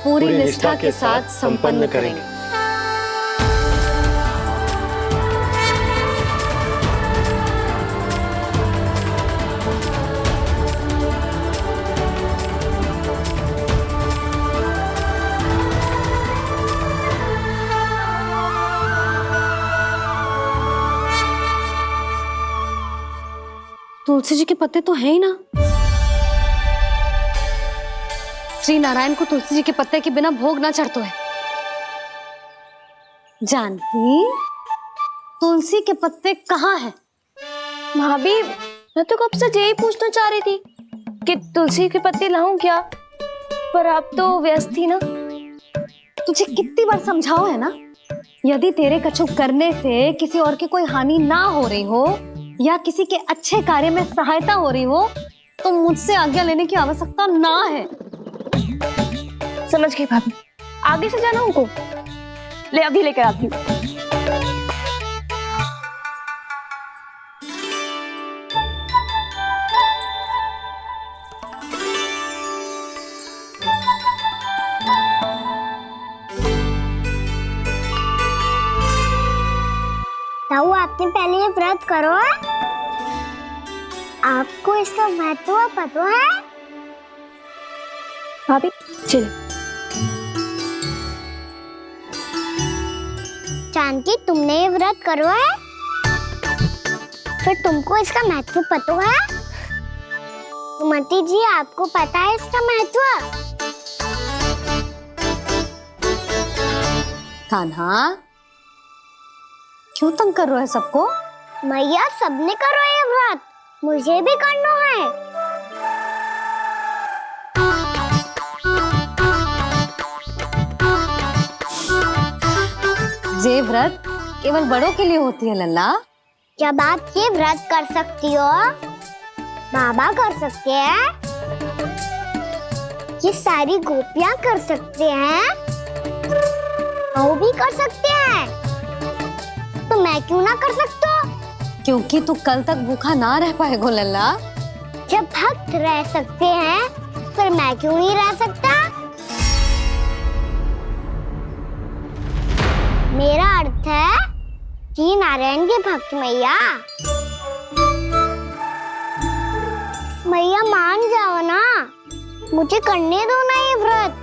पूरी निष्ठा के साथ संपन्न करेंगे। तुलसी जी के पत्ते तो हैं ही ना। श्री नारायण को तुलसी जी के पत्ते के बिना भोग ना चढ़तो है। जानकी, तुलसी के पत्ते कहाँ हैं? भाभी, मैं तो कब से यही पूछना चाह रही थी कि तुलसी के पत्ते लाऊं क्या, पर आप तो व्यस्त थी ना। तुझे कितनी बार समझाओ है ना, यदि तेरे कछु करने से किसी और की कोई हानि ना हो रही हो या किसी के अच्छे कार्य में सहायता हो रही हो तो मुझसे आज्ञा लेने की आवश्यकता ना है। समझ गई भाभी, आगे से जाना उनको। ले अभी लेकर आती हूँ। ताऊ, आपने पहले ये व्रत करो है? आपको इसका महत्व पता है? भाभी चल। जानकी, तुमने ये व्रत करो है? फिर तुमको इसका महत्व पता है? सुमति जी, आपको पता है इसका महत्व? कान्हा, क्यों तंग कर रहे हो सबको? मैया, सबने करो ये व्रत, मुझे भी करना है। ये व्रत केवल बड़ों के लिए होती है लल्ला। जब आप ये व्रत कर सकती हो, बाबा कर सकते हैं, ये सारी गोपियां कर सकते हैं, वो भी कर सकते हैं, तो मैं क्यों ना कर सकता? क्योंकि तू कल तक भूखा ना रह पाएगो लल्ला। जब भक्त रह सकते हैं, फिर मैं क्यों नहीं रह सकता? नारायण के भक्त मैया। मैया मान जाओ ना, मुझे करने दो ना ये व्रत।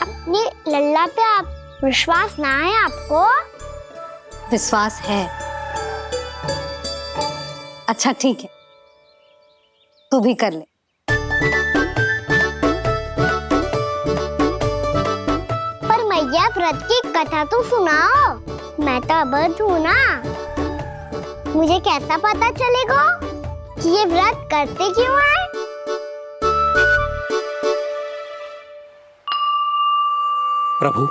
अपनी लल्ला पे आप विश्वास ना है आपको? विश्वास है। अच्छा ठीक है, तू भी कर ले। पर मैया व्रत की कथा तो सुनाओ, मैं तो अबध हूँ ना। मुझे कैसा पता चलेगा कि ये व्रत करते क्यों है? प्रभु,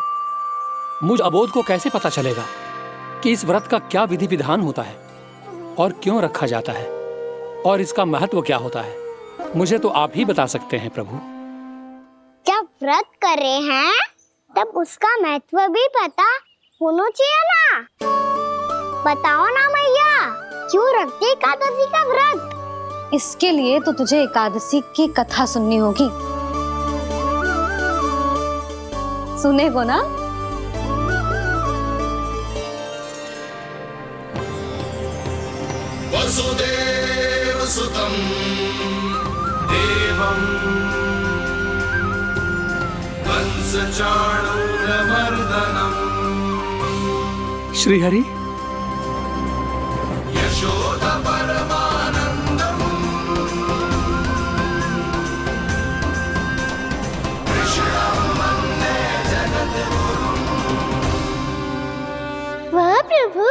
मुझ अबोध को कैसे पता चलेगा कि इस व्रत का क्या विधि विधान होता है और क्यों रखा जाता है और इसका महत्व क्या होता है? मुझे तो आप ही बता सकते हैं प्रभु। जब व्रत कर रहे हैं तब उसका महत्व भी पता होना चाहिए ना। बताओ ना मैया, क्यों रखते एकादशी का व्रत? इसके लिए तो तुझे एकादशी की कथा सुननी होगी। सुनेगो ना? वसुदेव सुतं देवं कंसचाणूरमर्दनम् श्रीहरि, यशोदा परमानन्दम् कृष्णं वन्दे जगद्गुरुम्। वाह प्रभु,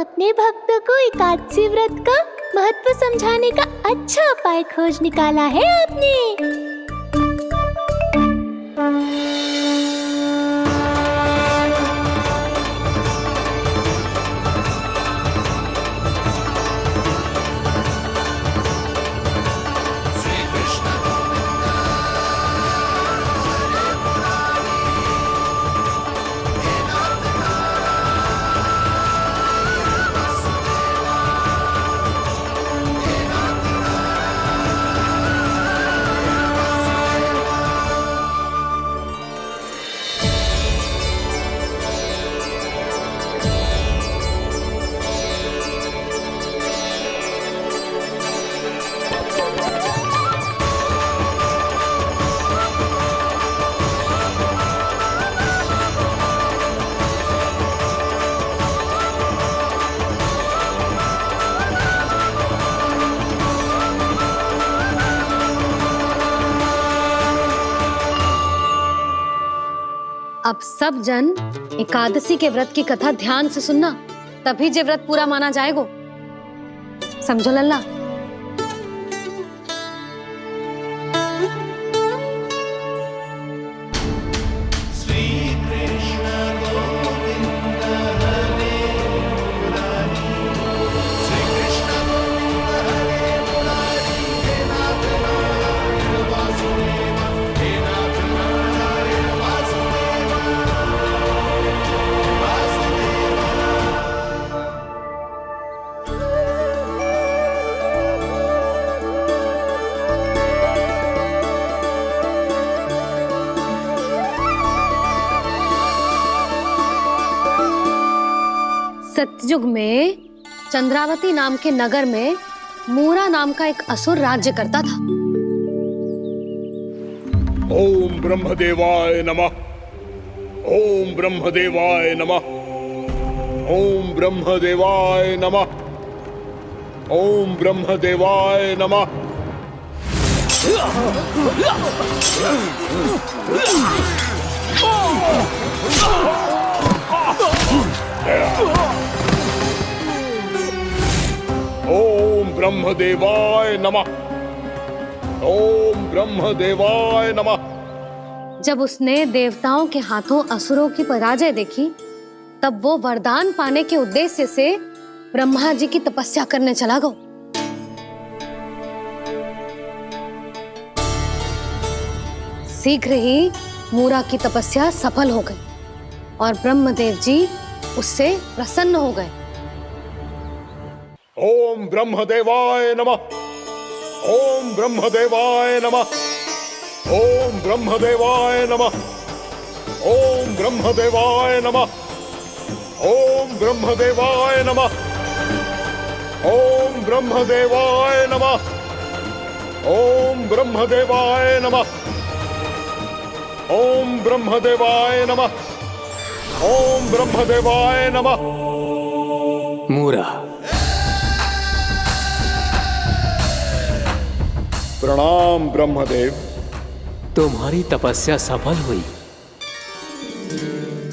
अपने भक्तों को एकादशी व्रत का महत्व समझाने का अच्छा उपाय खोज निकाला है आपने। अब सब जन एकादशी के व्रत की कथा ध्यान से सुनना, तभी जे व्रत पूरा माना जाएगा। समझो लल्ला? सतयुग में चंद्रावती नाम के नगर में मूरा नाम का एक असुर राज्य करता था। ओम ब्रह्मदेवाय नमः। ओम ब्रह्मदेवाय नमः। ओम ब्रह्मदेवाय नमः। ओम ब्रह्मदेवाय नमः। ओम ब्रह्मदेवाय नमः। ओम ब्रह्मदेवाय नमः। जब उसने देवताओं के हाथों असुरों की पराजय देखी, तब वो वरदान पाने के उद्देश्य से ब्रह्मा जी की तपस्या करने चला गया। शीघ्र ही मूरा की तपस्या सफल हो गई और ब्रह्मदेव जी उससे प्रसन्न हो गए। ओम ब्रह्मदेवाय नमः। ओम ब्रह्मदेवाय नमः। ओम ब्रह्मदेवाय नमः। ओम ब्रह्मदेवाय नमः। ओम ब्रह्मदेवाय नमः। ओम ब्रह्मदेवाय नमः। ओम ब्रह्मदेवाय नमः। ओम ब्रह्मदेवाय नमः। ओम ब्रह्मदेवाय नमः। मूरा, प्रणाम ब्रह्मदेव। तुम्हारी तपस्या सफल हुई।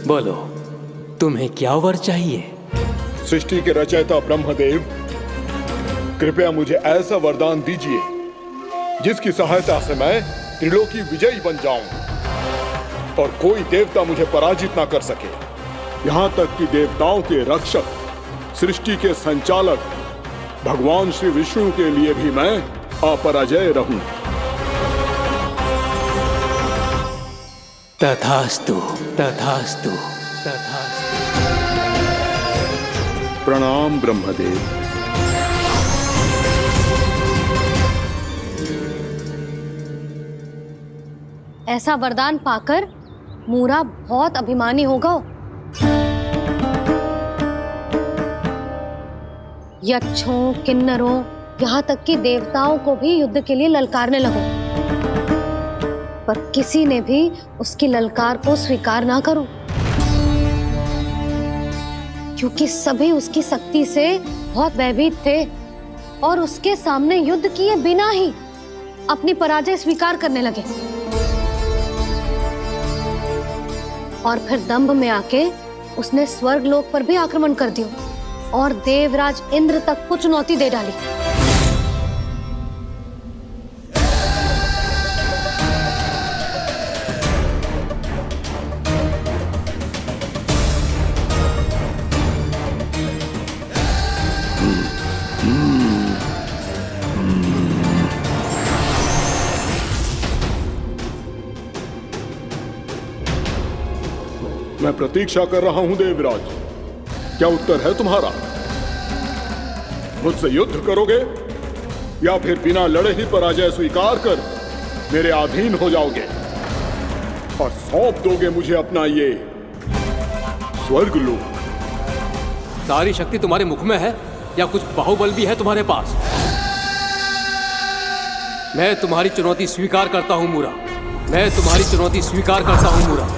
बोलो, तुम्हें क्या वर चाहिए? सृष्टि के रचयिता ब्रह्मदेव, कृपया मुझे ऐसा वरदान दीजिए जिसकी सहायता से मैं त्रिलोकी विजयी बन जाऊं और कोई देवता मुझे पराजित ना कर सके। यहां तक कि देवताओं के रक्षक, सृष्टि के संचालक भगवान श्री विष्णु के लिए भी मैं अपराजय रहूं। तथास्तु, तथास्तु, तथास्तु। प्रणाम ब्रह्मदेव। ऐसा वरदान पाकर मूरा बहुत अभिमानी होगा। यक्षों, किन्नरों, यहाँ तक कि देवताओं को भी युद्ध के लिए ललकारने लगो, पर किसी ने भी उसकी ललकार को स्वीकार ना करो, क्योंकि सभी उसकी शक्ति से बहुत भयभीत थे और उसके सामने युद्ध किए बिना ही अपनी पराजय स्वीकार करने लगे। और फिर दंभ में आके उसने स्वर्ग लोक पर भी आक्रमण कर दिया और देवराज इंद्र तक को चुनौती दे डाली। मैं प्रतीक्षा कर रहा हूं देवराज, क्या उत्तर है तुम्हारा? मुझसे युद्ध करोगे या फिर बिना लड़े ही पराजय स्वीकार कर मेरे अधीन हो जाओगे और सौंप दोगे मुझे अपना ये स्वर्ग लोक? सारी शक्ति तुम्हारे मुख में है या कुछ बाहुबल भी है तुम्हारे पास? मैं तुम्हारी चुनौती स्वीकार करता हूं मूरा, मैं तुम्हारी चुनौती स्वीकार करता हूं मूरा।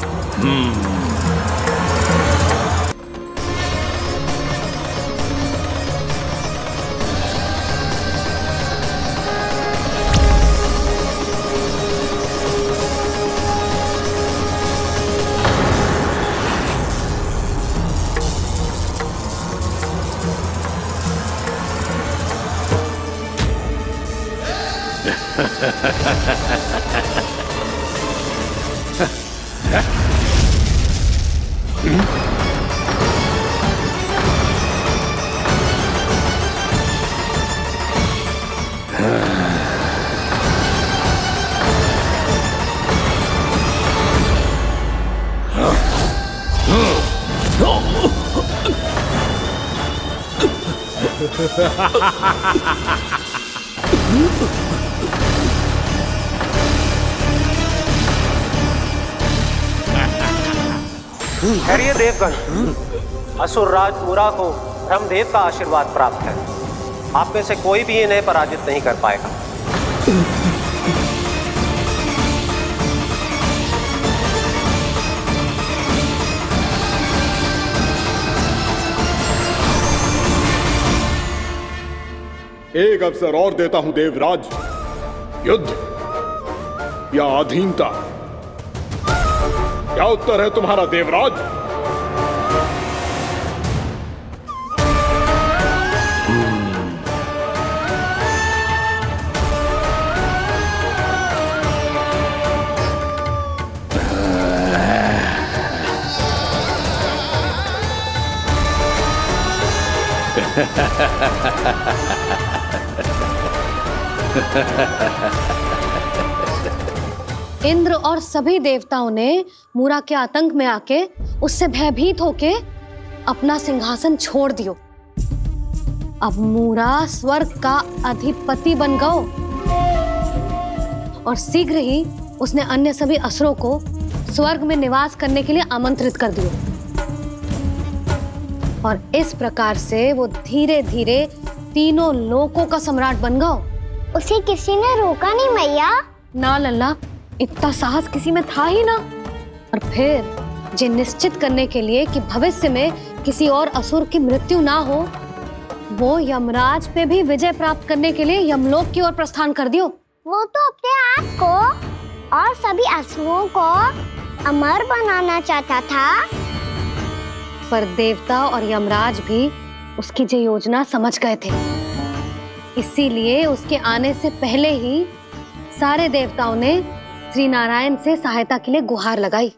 खैरिए देवगण, असुरराज मूरा को ब्रह्मदेव का आशीर्वाद प्राप्त है। आप में से कोई भी इन्हें पराजित नहीं कर पाएगा। एक अवसर और देता हूं देवराज, युद्ध या अधीनता, क्या उत्तर है तुम्हारा देवराज? इंद्र और सभी देवताओं ने मूरा के आतंक में आके उससे भयभीत होके अपना सिंहासन छोड़ दियो। अब मूरा स्वर्ग का अधिपति बन गयो और शीघ्र ही उसने अन्य सभी असुरों को स्वर्ग में निवास करने के लिए आमंत्रित कर दियो। और इस प्रकार से वो धीरे धीरे तीनों लोकों का सम्राट बन गया। उसे किसी ने रोका नहीं मैया। ना लल्ला, इतना साहस किसी में था ही ना। और फिर ये निश्चित करने के लिए कि भविष्य में किसी और असुर की मृत्यु ना हो, वो यमराज पे भी विजय प्राप्त करने के लिए यमलोक की ओर प्रस्थान कर दियो। वो तो अपने आप को और सभी असुरों को अमर बनाना चाहता था। पर देवता और यमराज भी उसकी ये योजना समझ गए थे। इसीलिए उसके आने से पहले ही सारे देवताओं ने श्री नारायण से सहायता के लिए गुहार लगाई।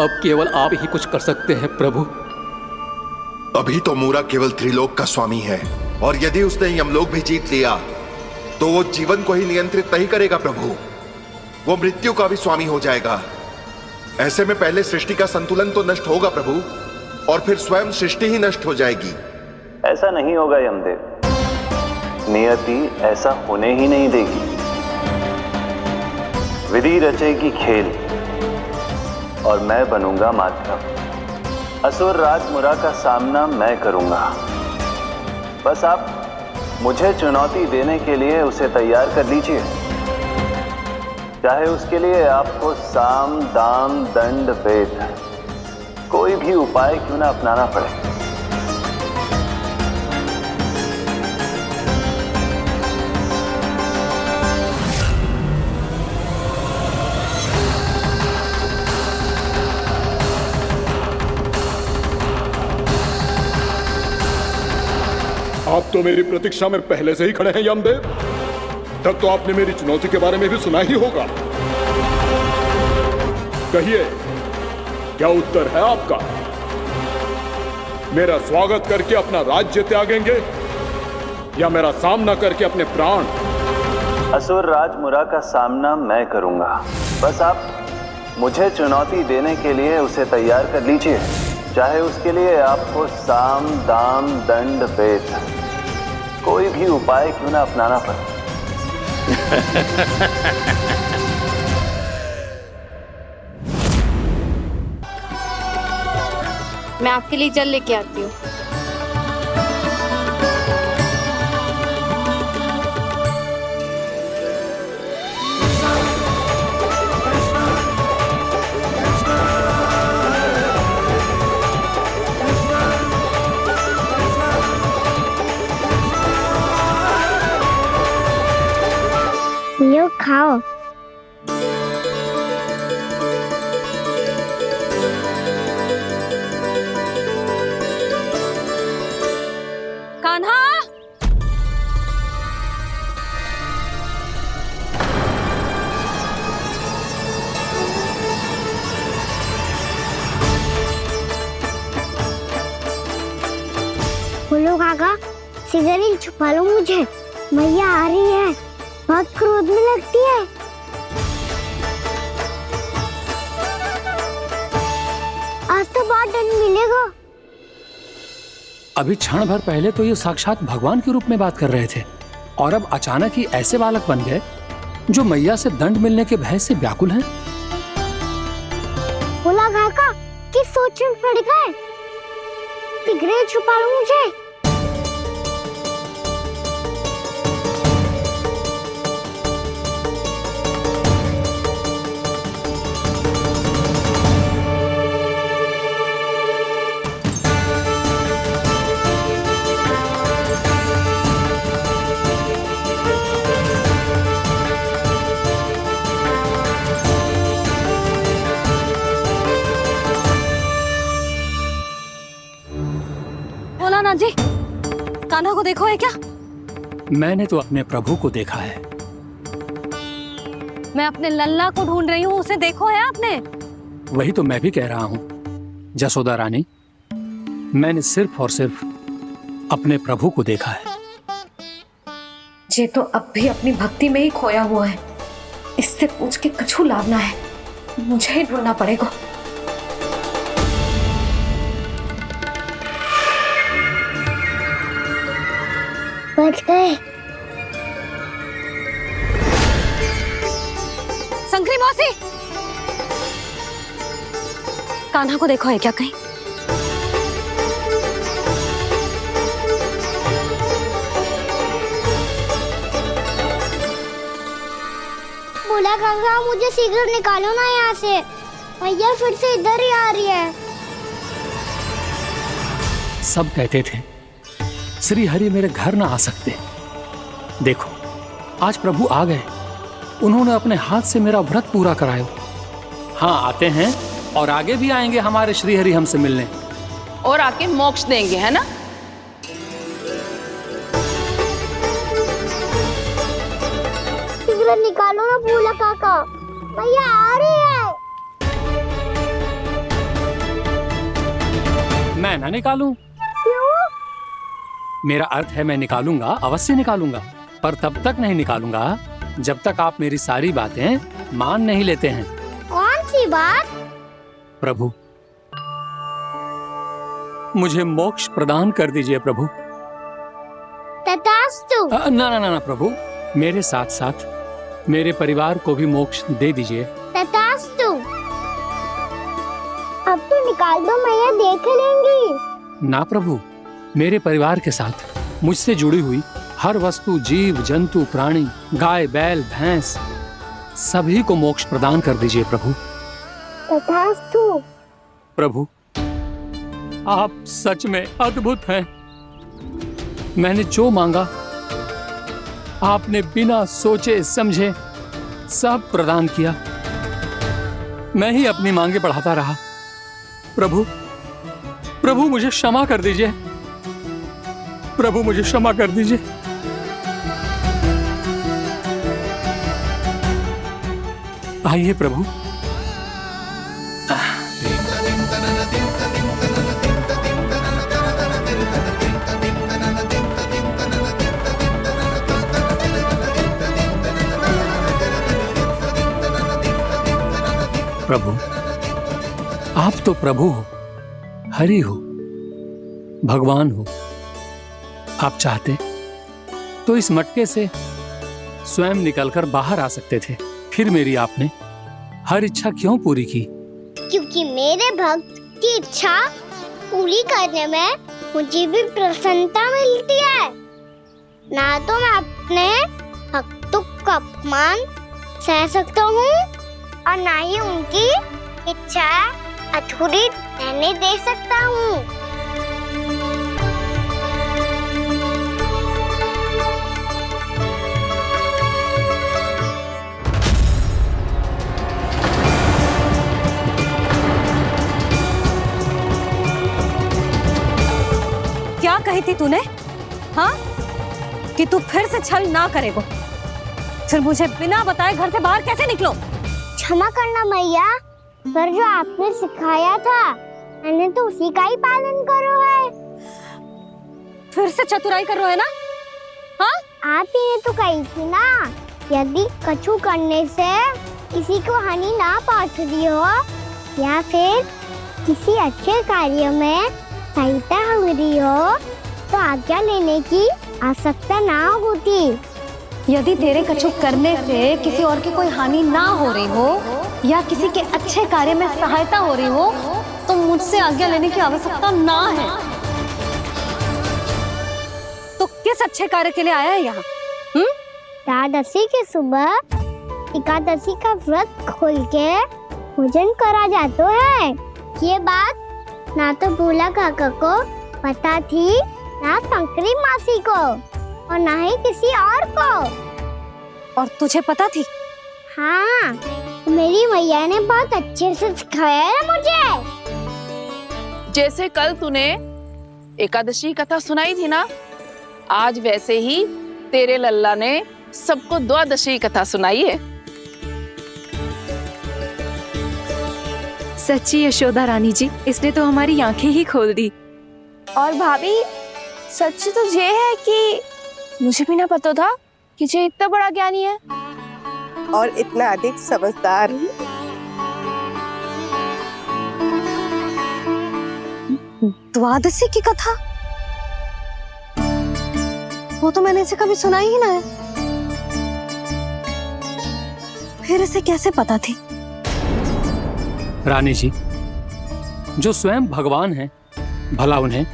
अब केवल आप ही कुछ कर सकते हैं प्रभु। अभी तो मूरा केवल त्रिलोक का स्वामी है, और यदि उसने यमलोक भी जीत लिया तो वो जीवन को ही नियंत्रित नहीं करेगा प्रभु, वो मृत्यु का भी स्वामी हो जाएगा। ऐसे में पहले सृष्टि का संतुलन तो नष्ट होगा प्रभु, और फिर स्वयं सृष्टि ही नष्ट हो जाएगी। ऐसा नहीं होगा यमदेव, नियति ऐसा होने ही नहीं देगी। विधि रचेगी खेल और मैं बनूंगा माध्यम। असुर राज मुरा का सामना मैं करूंगा। बस आप मुझे चुनौती देने के लिए उसे तैयार कर लीजिए, चाहे उसके लिए आपको साम दाम दंड भेद कोई भी उपाय क्यों ना अपनाना पड़े। आप तो मेरी प्रतीक्षा में पहले से ही खड़े हैं यमदेव। तब तो आपने मेरी चुनौती के बारे में भी सुना ही होगा। कहिए, क्या उत्तर है आपका? मेरा स्वागत करके अपना राज्य त्यागेंगे या मेरा सामना करके अपने प्राण? असुर राज मुरा का सामना मैं करूंगा। बस आप मुझे चुनौती देने के लिए उसे तैयार कर लीजिए, चाहे उसके लिए आपको साम दाम दंड भेद कोई भी उपाय क्यों ना अपनाना पड़े। मैं आपके लिए जल लेके आती हूँ। लो खाओ। कान्हा, बोलो काका, सिगरेट छुपा लो मुझे, मैया आ रही है, बहुत क्रोध में लगती है। आज तो बहुत दंड मिलेगा। अभी क्षण भर पहले तो ये साक्षात भगवान के रूप में बात कर रहे थे, और अब अचानक ही ऐसे बालक बन गए जो मैया से दंड मिलने के भय से व्याकुल हैं। बोला काका, किस सोच में पड़ गए? सिगरेट छुपा लो मुझे। बोला जी, कान्हा को देखो है क्या? मैंने तो अपने प्रभु को देखा है। मैं अपने लल्ला को ढूंढ रही हूँ, उसे देखो है आपने? वही तो मैं भी कह रहा हूँ जसोदा रानी, मैंने सिर्फ और सिर्फ अपने प्रभु को देखा है। ये तो अब भी अपनी भक्ति में ही खोया हुआ है, इससे पूछ के कछु लाभ ना है, मुझे ही ढूंढना पड़ेगा। बच गए। संकरी मौसी, कान्हा को देखो है क्या कहीं? भोला काका मुझे शीघ्र निकालो ना यहाँ से, मैया फिर से इधर ही आ रही है। सब कहते थे श्री हरि मेरे घर ना आ सकते। देखो आज प्रभु आ गए, उन्होंने अपने हाथ से मेरा व्रत पूरा कराया। हाँ आते हैं और आगे भी आएंगे हमारे श्री हरि हमसे मिलने और आके मोक्ष देंगे, है ना? शीघ्र निकालो ना भोला काका, मैया आ रही है। मैं ना निकालूं? क्यों? मेरा अर्थ है मैं निकालूंगा, अवश्य निकालूंगा, पर तब तक नहीं निकालूंगा जब तक आप मेरी सारी बातें मान नहीं लेते हैं। कौन सी बात? प्रभु मुझे मोक्ष प्रदान कर दीजिए प्रभु। तथास्तु। ना ना ना ना प्रभु, मेरे साथ साथ मेरे परिवार को भी मोक्ष दे दीजिए। तथास्तु। अब तो निकाल दो, मैया देख लेंगी। ना प्रभु, मेरे परिवार के साथ मुझसे जुड़ी हुई हर वस्तु, जीव जंतु, प्राणी, गाय बैल भैंस, सभी को मोक्ष प्रदान कर दीजिए प्रभु। तथास्तु। प्रभु आप सच में अद्भुत हैं। मैंने जो मांगा आपने बिना सोचे समझे सब प्रदान किया। मैं ही अपनी मांगे बढ़ाता रहा। प्रभु प्रभु मुझे क्षमा कर दीजिए, प्रभु मुझे क्षमा कर दीजिए। आइए प्रभु। प्रभु आप तो प्रभु हो, हरि हो, भगवान हो। आप चाहते तो इस मटके से स्वयं निकलकर बाहर आ सकते थे, फिर मेरी आपने हर इच्छा क्यों पूरी की? क्योंकि मेरे भक्त की इच्छा पूरी करने में मुझे भी प्रसन्नता मिलती है। ना तो मैं अपने भक्तों का अपमान सह सकता हूँ और ना ही उनकी इच्छा अधूरी रहने दे सकता हूँ। क्या कही थी तूने? हाँ, कि तू फिर से छल ना करेगा। फिर मुझे बिना बताए घर से बाहर कैसे निकलो? क्षमा करना मैया, पर जो आपने सिखाया था मैंने तो उसी का ही पालन करो है। फिर से चतुराई कर रहे हो है ना? हाँ? आप ही ने तो कही थी ना, यदि कछु करने से किसी को हानि ना पहुंचती हो या फिर किसी अच्छे कार्य में सहायता हो रही हो तो आज्ञा लेने की आवश्यकता ना होती। यदि तेरे कछु करने से किसी और की कोई हानि ना हो रही हो या किसी के अच्छे कार्य में सहायता हो रही हो तो मुझसे आज्ञा लेने की आवश्यकता ना है। तो किस अच्छे कार्य के लिए आया है यहाँ? एकादशी की सुबह एकादशी का व्रत खोल के पूजन करा जाता है। ये बात ना तो भोला काका को पता थी, ना शंकरी मासी को और ना ही किसी और को। और तुझे पता थी? हाँ, मेरी मैया ने बहुत अच्छे से सिखाया है मुझे। जैसे कल तूने एकादशी कथा सुनाई थी ना, आज वैसे ही तेरे लल्ला ने सबको द्वादशी कथा सुनाई है। सच्ची यशोदा रानी जी, इसने तो हमारी आंखें ही खोल दी। और भाभी सच तो ये है कि मुझे भी ना पता था कि ये इतना बड़ा ज्ञानी है और इतना अधिक समझदार। द्वादशी की कथा? वो तो मैंने इसे कभी सुना ही ना है। फिर इसे कैसे पता थी? रानी जी, जो स्वयं भगवान हैं, भला उन्हें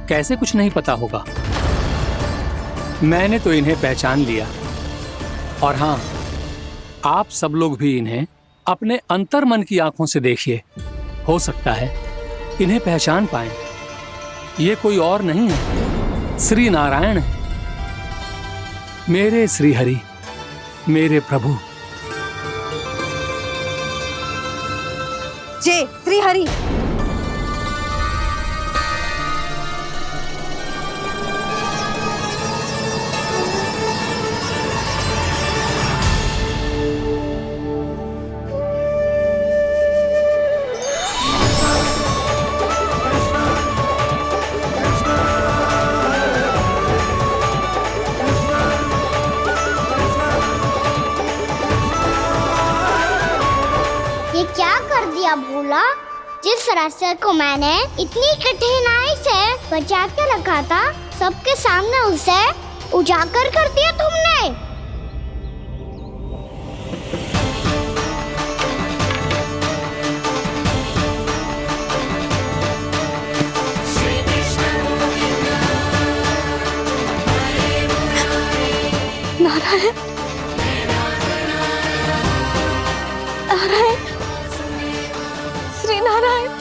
कैसे कुछ नहीं पता होगा। मैंने तो इन्हें पहचान लिया, और हाँ, आप सब लोग भी इन्हें अपने अंतर्मन की आंखों से देखिए, हो सकता है इन्हें पहचान पाएं। ये कोई और नहीं है, श्री नारायण है, मेरे श्री हरि, मेरे प्रभु। जय श्री हरि। ये क्या कर दिया भोला? जिस रास्ते को मैंने इतनी कठिनाई से बचा के रखा था, सबके सामने उसे उजागर कर दिया तुमने। नारायण, नारायण, श्री नारायण।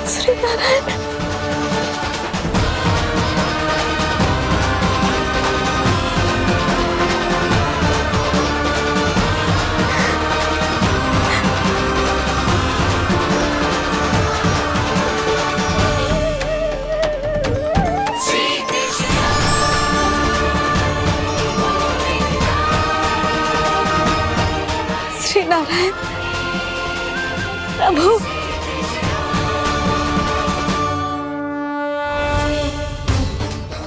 श्री नारायण। श्री नारायण प्रभु।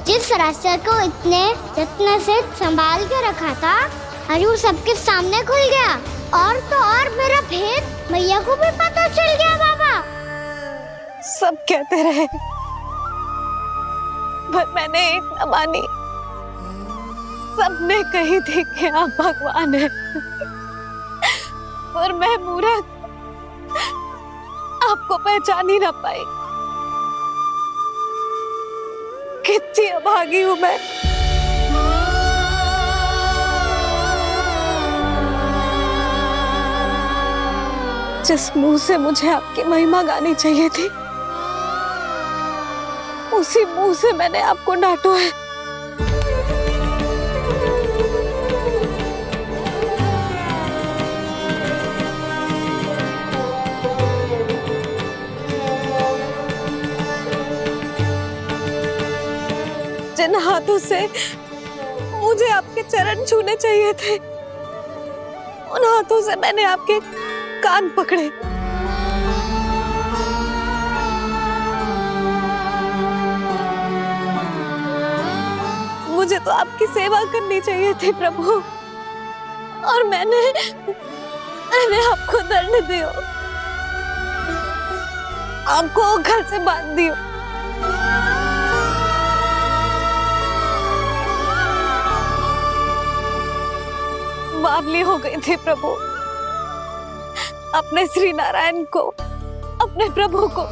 जिस रास्ते को इतने यत्न से संभाल के रखा था, आज वो सबके सामने खुल गया। और तो और मेरा भेद मैया को भी पता चल गया बाबा। सब कहते रहे, पर मैंने एक न मानी। सबने कही थी कि आप भगवान हैं, पर मैं मूर्ख आपको पहचान ही ना पाई। कितनी अभागी हूं मैं। जिस मुंह से मुझे आपकी महिमा गानी चाहिए थी, उसी मुंह से मैंने आपको डांटा है। जिन हाथों से मुझे आपके चरण छूने चाहिए थे, उन हाथों से मैंने आपके कान पकड़े। मुझे तो आपकी सेवा करनी चाहिए थी प्रभु, और मैंने आपको दंड दिया, आपको घर से बांध दिया। बावली हो गई थी प्रभु। अपने श्री नारायण को, अपने प्रभु को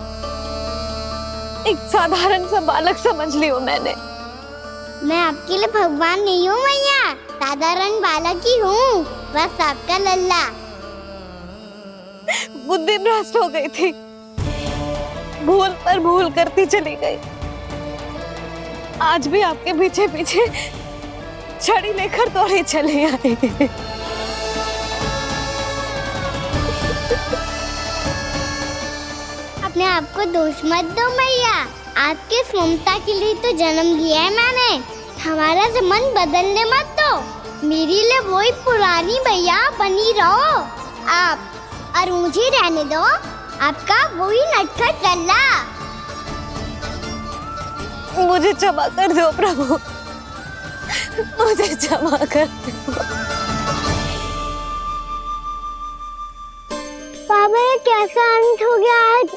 एक साधारण सा बालक समझ लियो मैंने। मैं आपके लिए भगवान नहीं हूँ मैया, साधारण बालक ही हूँ, बस आपका लल्ला। बुद्धि भ्रष्ट हो गई थी, भूल पर भूल करती चली गई। आज भी आपके पीछे पीछे छड़ी लेकर दौड़ी चली आई। अपने आप को दोष मत दो मैया, आपके इस ममता के लिए तो जन्म लिया है मैंने। हमारा से मन बदलने मत दो, मेरे लिए वही पुरानी भैया बनी रहो आप, और मुझे रहने दो आपका वही नटखट लल्ला। मुझे क्षमा कर दो प्रभु, मुझे क्षमा कर दो। बाबा ये कैसा अंत हो गया आज?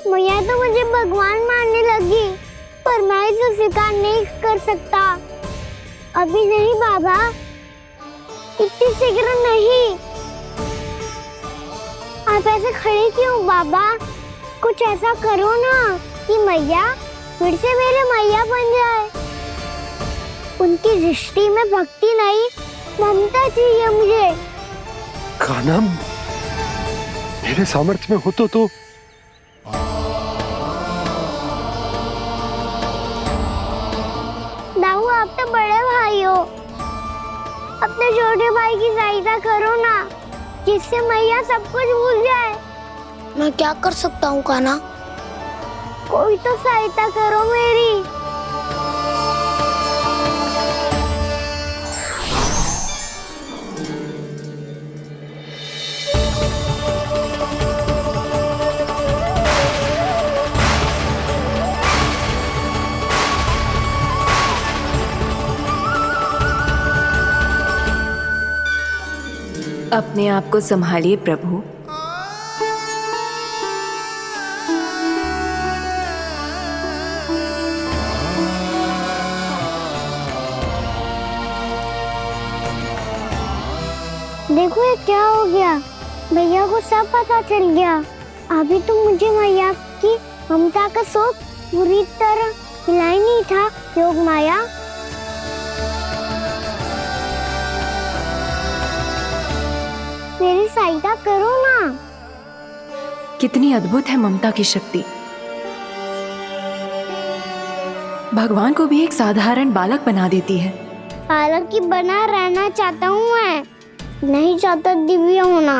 मैया तो मुझे भगवान मानने लगी, फरमाइश को स्वीकार नहीं कर सकता। अभी नहीं बाबा, इतनी शीघ्र नहीं। आप ऐसे खड़े क्यों बाबा? कुछ ऐसा करो ना कि मैया फिर से मेरे मैया बन जाए। उनकी दृष्टि में भक्ति नहीं, ममता चाहिए मुझे। कान्हा, मेरे सामर्थ्य में हो तो दाऊ, आप तो बड़े भाई हो, अपने छोटे भाई की सहायता करो ना, जिससे मैया सब कुछ भूल जाए। मैं क्या कर सकता हूँ कान्हा? कोई तो सहायता करो मेरी। अपने आप को संभालिए प्रभु। देखो ये क्या हो गया, भैया को सब पता चल गया। अभी तो मुझे मैया की ममता का शौक पूरी तरह मिला ही नहीं था। योग माया, मेरी सहायता करो ना। कितनी अद्भुत है ममता की शक्ति। भगवान को भी एक साधारण बालक बना देती है। बालक की बना रहना चाहता हूँ मैं, नहीं चाहता दिव्य होना,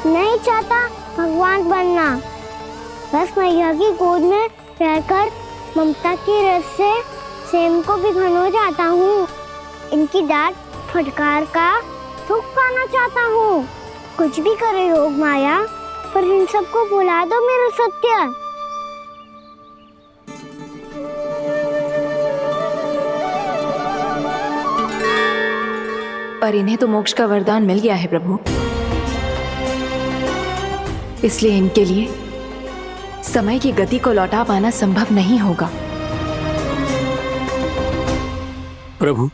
नहीं चाहता भगवान बनना। बस मैया की गोद में रहकर ममता की रस से सेम को भी घनो चाहता हूँ। इनकी डांट फटकार का सुख पाना चाहता हूँ। कुछ भी करे योग माया, पर इन सबको भुला दो मेरा सत्य। पर इन्हें तो मोक्ष का वरदान मिल गया है प्रभु, इसलिए इनके लिए समय की गति को लौटा पाना संभव नहीं होगा। प्रभु,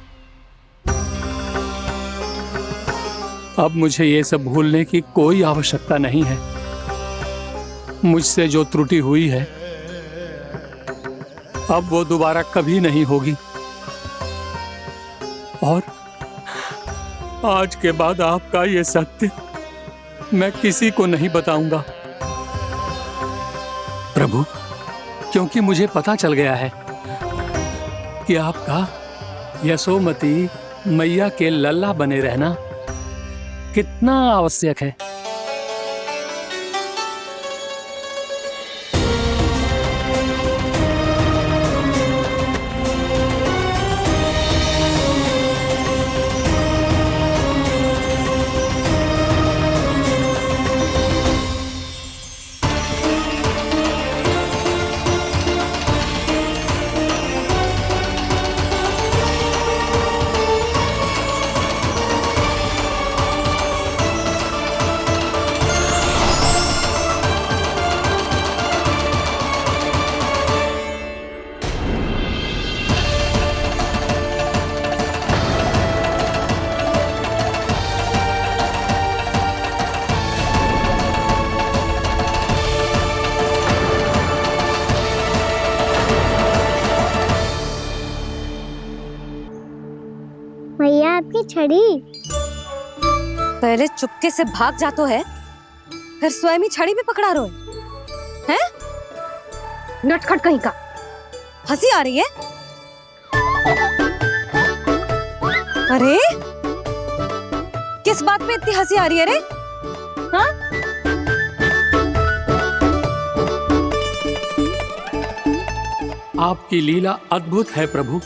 अब मुझे ये सब भूलने की कोई आवश्यकता नहीं है। मुझसे जो त्रुटि हुई है अब वो दोबारा कभी नहीं होगी, और आज के बाद आपका ये सत्य मैं किसी को नहीं बताऊंगा प्रभु, क्योंकि मुझे पता चल गया है कि आपका यशोमती मैया के लल्ला बने रहना कितना आवश्यक है। भैया आपकी छड़ी। पहले चुपके से भाग जातो है, फिर स्वयं ही छड़ी भी पकड़ा रो है? नटखट कहीं का। हंसी आ रही है? अरे किस बात पे इतनी हंसी आ रही है रे? हाँ? आपकी लीला अद्भुत है प्रभु,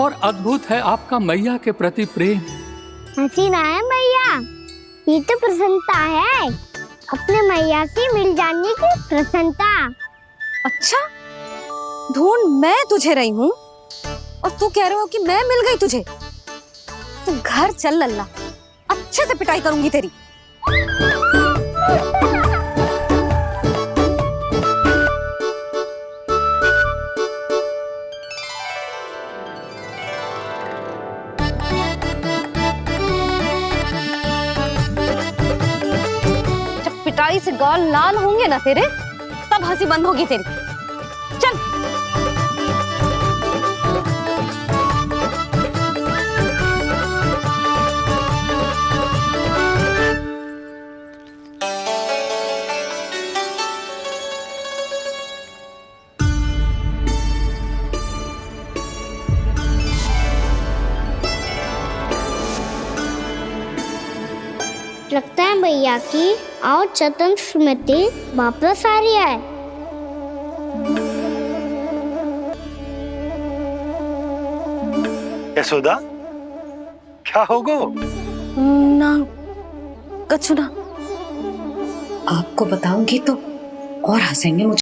और अद्भुत है आपका मैया के प्रति प्रेम। हंसी ना है मैया, ये तो प्रसन्नता है, अपने मैया से मिल जाने की प्रसन्नता। अच्छा, ढूंढ मैं तुझे रही हूँ और तू कह रहे हो कि मैं मिल गई तुझे। तू घर चल लल्ला, अच्छे से पिटाई करूंगी तेरी। गाल लाल होंगे ना तेरे, तब हंसी बंद होगी तेरी। चल। लगता है भैया की और चतन स्मृति वापस आ रही है। यशोदा, क्या होगो? ना कछु ना। आपको बताऊंगी तो और हंसेंगे मुझे।